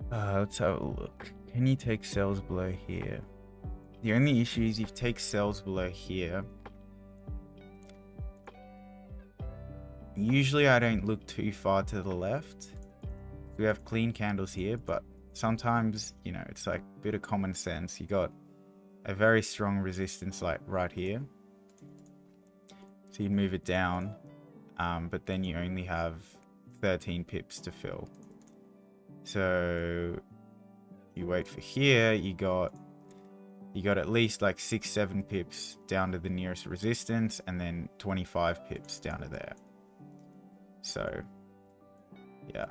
Let's have a look. Can you take sells below here? The only issue is if you take sells below here. Usually I don't look too far to the left. We have clean candles here, but sometimes, you know, it's like a bit of common sense. You got a very strong resistance like right here. So you move it down, but then you only have 13 pips to fill. So you wait for here, you got at least like 6-7 pips down to the nearest resistance, and then 25 pips down to there. So yeah,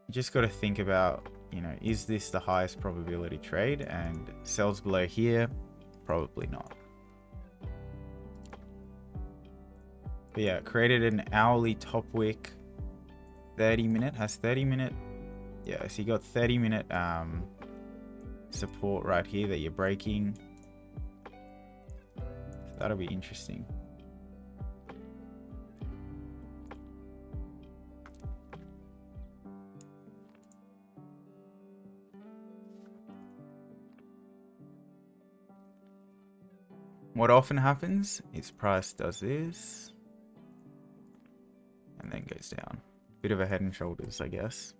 you just got to think about, you know, is this the highest probability trade? And sells below here, probably not. But yeah, created an hourly top wick, 30-minute, has 30-minute. Yeah, so you got 30-minute support right here that you're breaking. So that'll be interesting. What often happens is price does this and then goes down. Bit of a head and shoulders, I guess.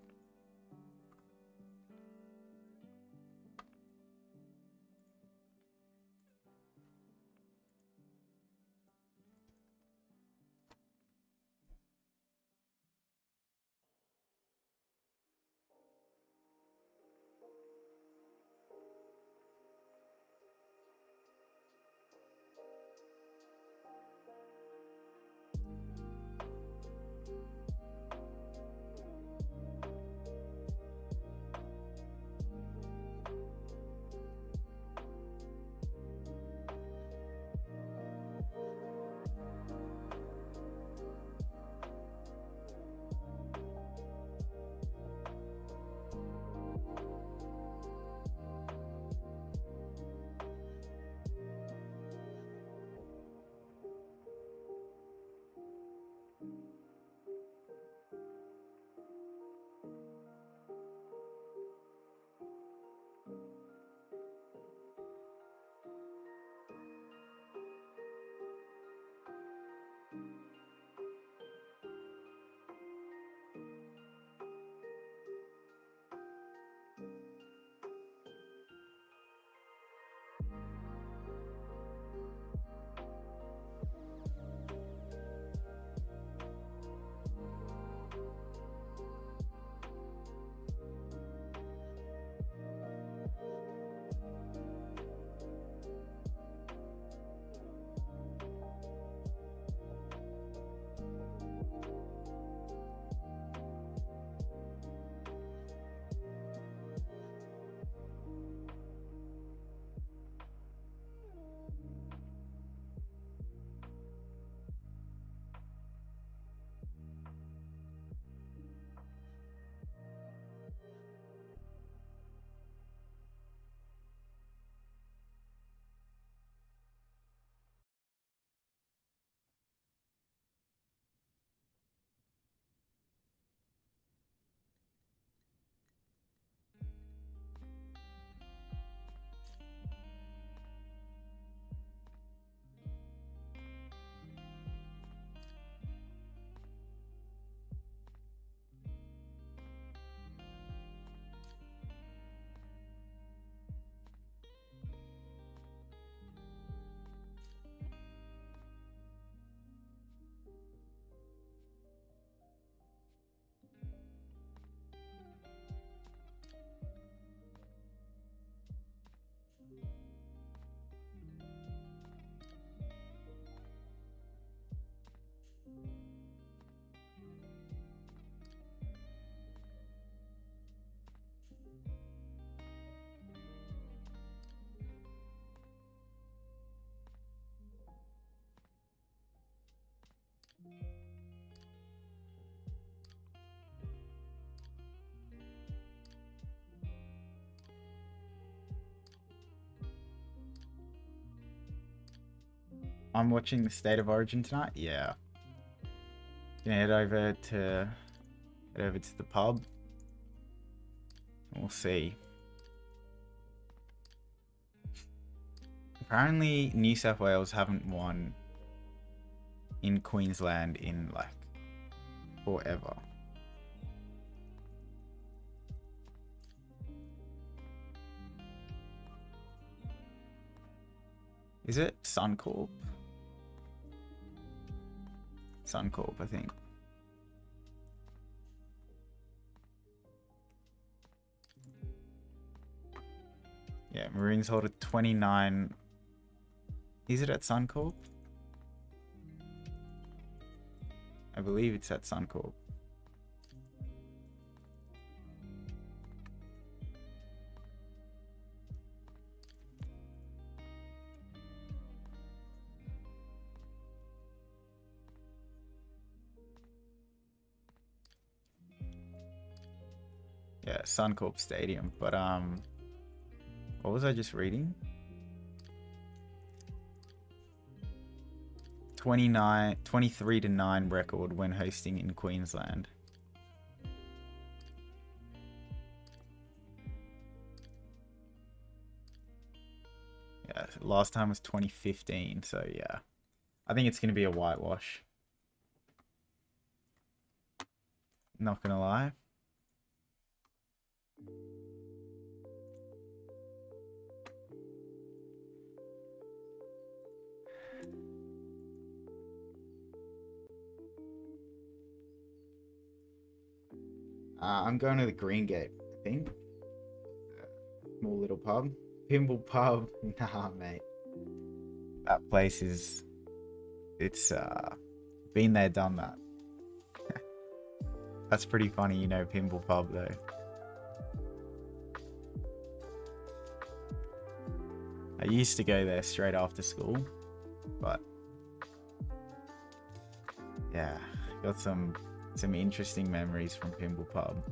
I'm watching the State of Origin tonight. Yeah. Gonna head over to the pub. We'll see. Apparently, New South Wales haven't won in Queensland in like forever. Is it Suncorp? Suncorp, I think. Yeah, Maroons hold a 29. Is it at Suncorp? I believe it's at Suncorp. Yeah, Suncorp Stadium. But what was I just reading? 23-9 record when hosting in Queensland. Yeah, last time was 2015, so yeah. I think it's going to be a whitewash. Not going to lie. I'm going to the Green Gate, I think. Small little pub. Pimble pub. Nah, mate. That place is... It's, been there, done that. That's pretty funny, you know, Pimble pub, though. I used to go there straight after school, but... Yeah, got some interesting memories from Pimble pub.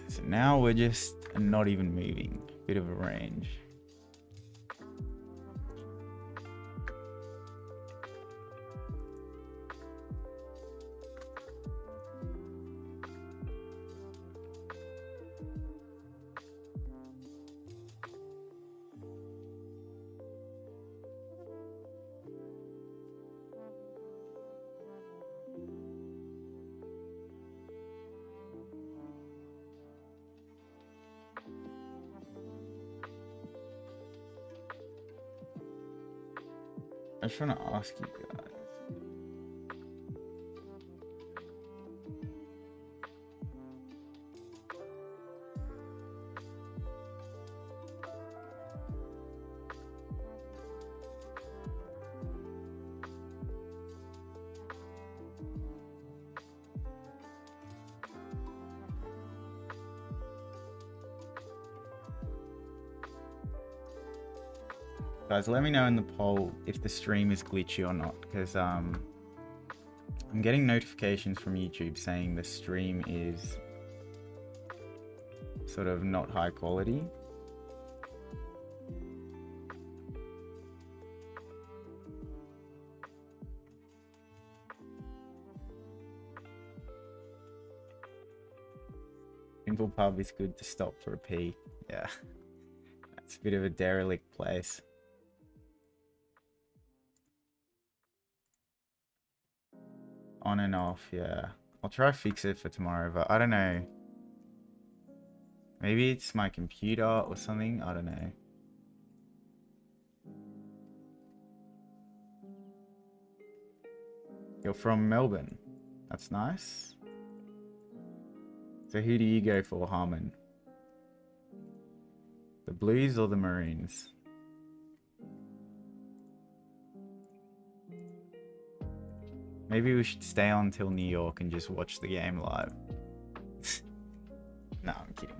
So now we're just not even moving. Bit of a range. I just want to ask you guys. Guys, let me know in the poll if the stream is glitchy or not, because I'm getting notifications from YouTube saying the stream is sort of not high quality. Pimple pub is good to stop for a pee. Yeah, that's a bit of a derelict place. On and off, yeah. I'll try to fix it for tomorrow, but I don't know. Maybe it's my computer or something. I don't know. You're from Melbourne. That's nice. So who do you go for, Harmon? The Blues or the Maroons? Maybe we should stay on till New York and just watch the game live. No, I'm kidding.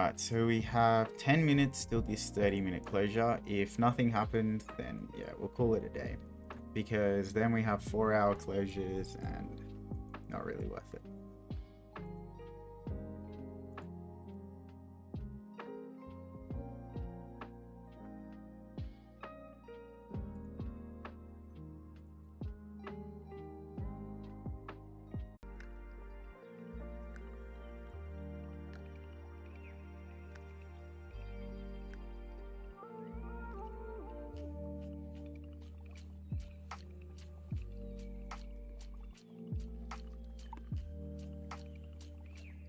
Alright, so we have 10 minutes till this 30-minute closure. If nothing happened, then yeah, we'll call it a day. Because then we have 4-hour closures and not really worth it.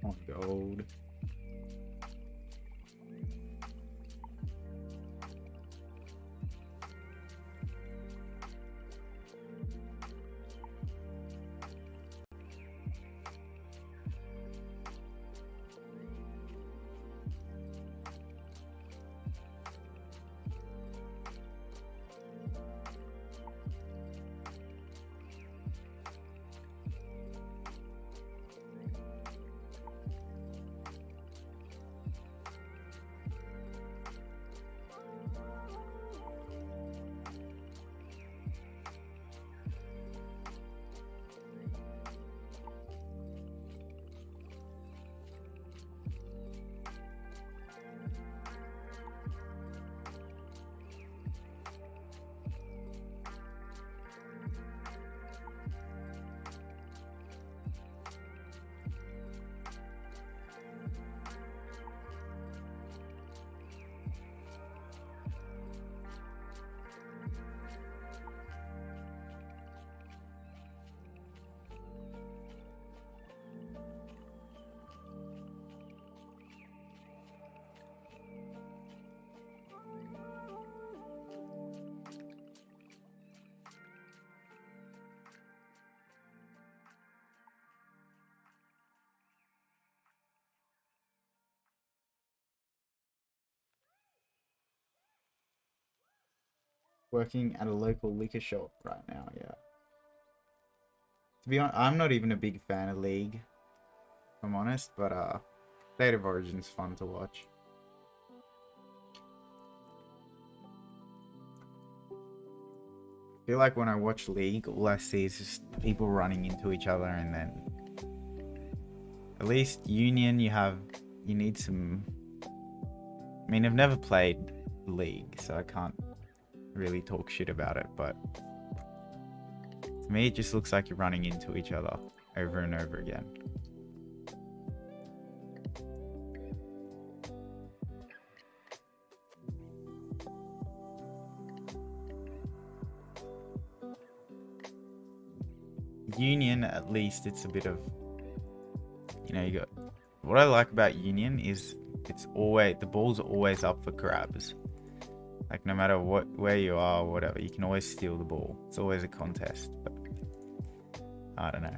On gold. Working at a local liquor shop right now, yeah. To be honest, I'm not even a big fan of League, if I'm honest, but State of Origin's fun to watch. I feel like when I watch League, all I see is just people running into each other, and then at least Union, you need some. I mean, I've never played League, so I can't really talk shit about it, but to me, it just looks like you're running into each other over and over again. Union, at least it's a bit of, you got, what I like about Union is it's always, the ball's always up for grabs. Like no matter where you are or whatever, you can always steal the ball. It's always a contest, but I don't know.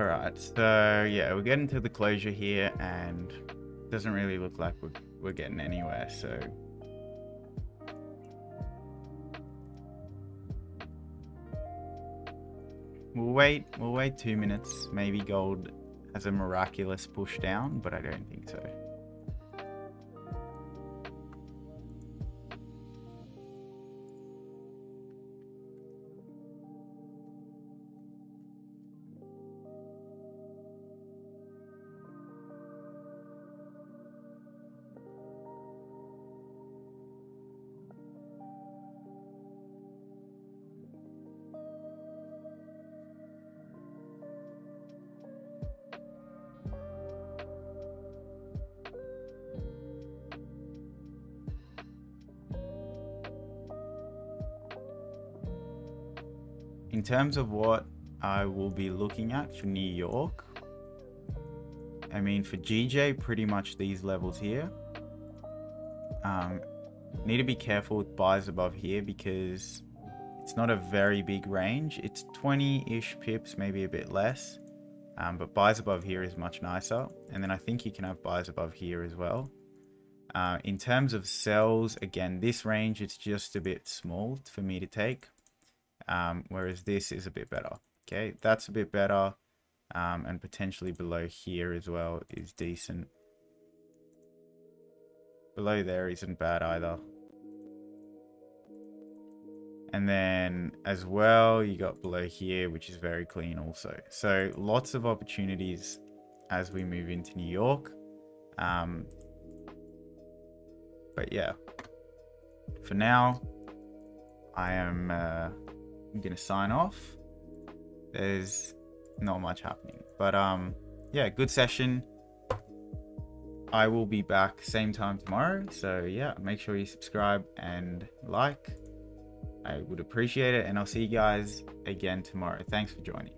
All right, so yeah, we're getting to the closure here, and it doesn't really look like we're getting anywhere. So we'll wait 2 minutes. Maybe gold has a miraculous push down, but I don't think so. In terms of what I will be looking at for New York, I mean, for GJ, pretty much these levels here. Need to be careful with buys above here because it's not a very big range. It's 20-ish pips, maybe a bit less. But buys above here is much nicer. And then I think you can have buys above here as well. In terms of sells, again, this range, it's just a bit small for me to take. Whereas this is a bit better. Okay, that's a bit better. And potentially below here as well is decent. Below there isn't bad either. And then as well, you got below here, which is very clean also. So lots of opportunities as we move into New York. But yeah, for now, I am going to sign off. There's not much happening, but yeah, good session. I will be back same time tomorrow. So yeah, make sure you subscribe and like. I would appreciate it, and I'll see you guys again tomorrow. Thanks for joining.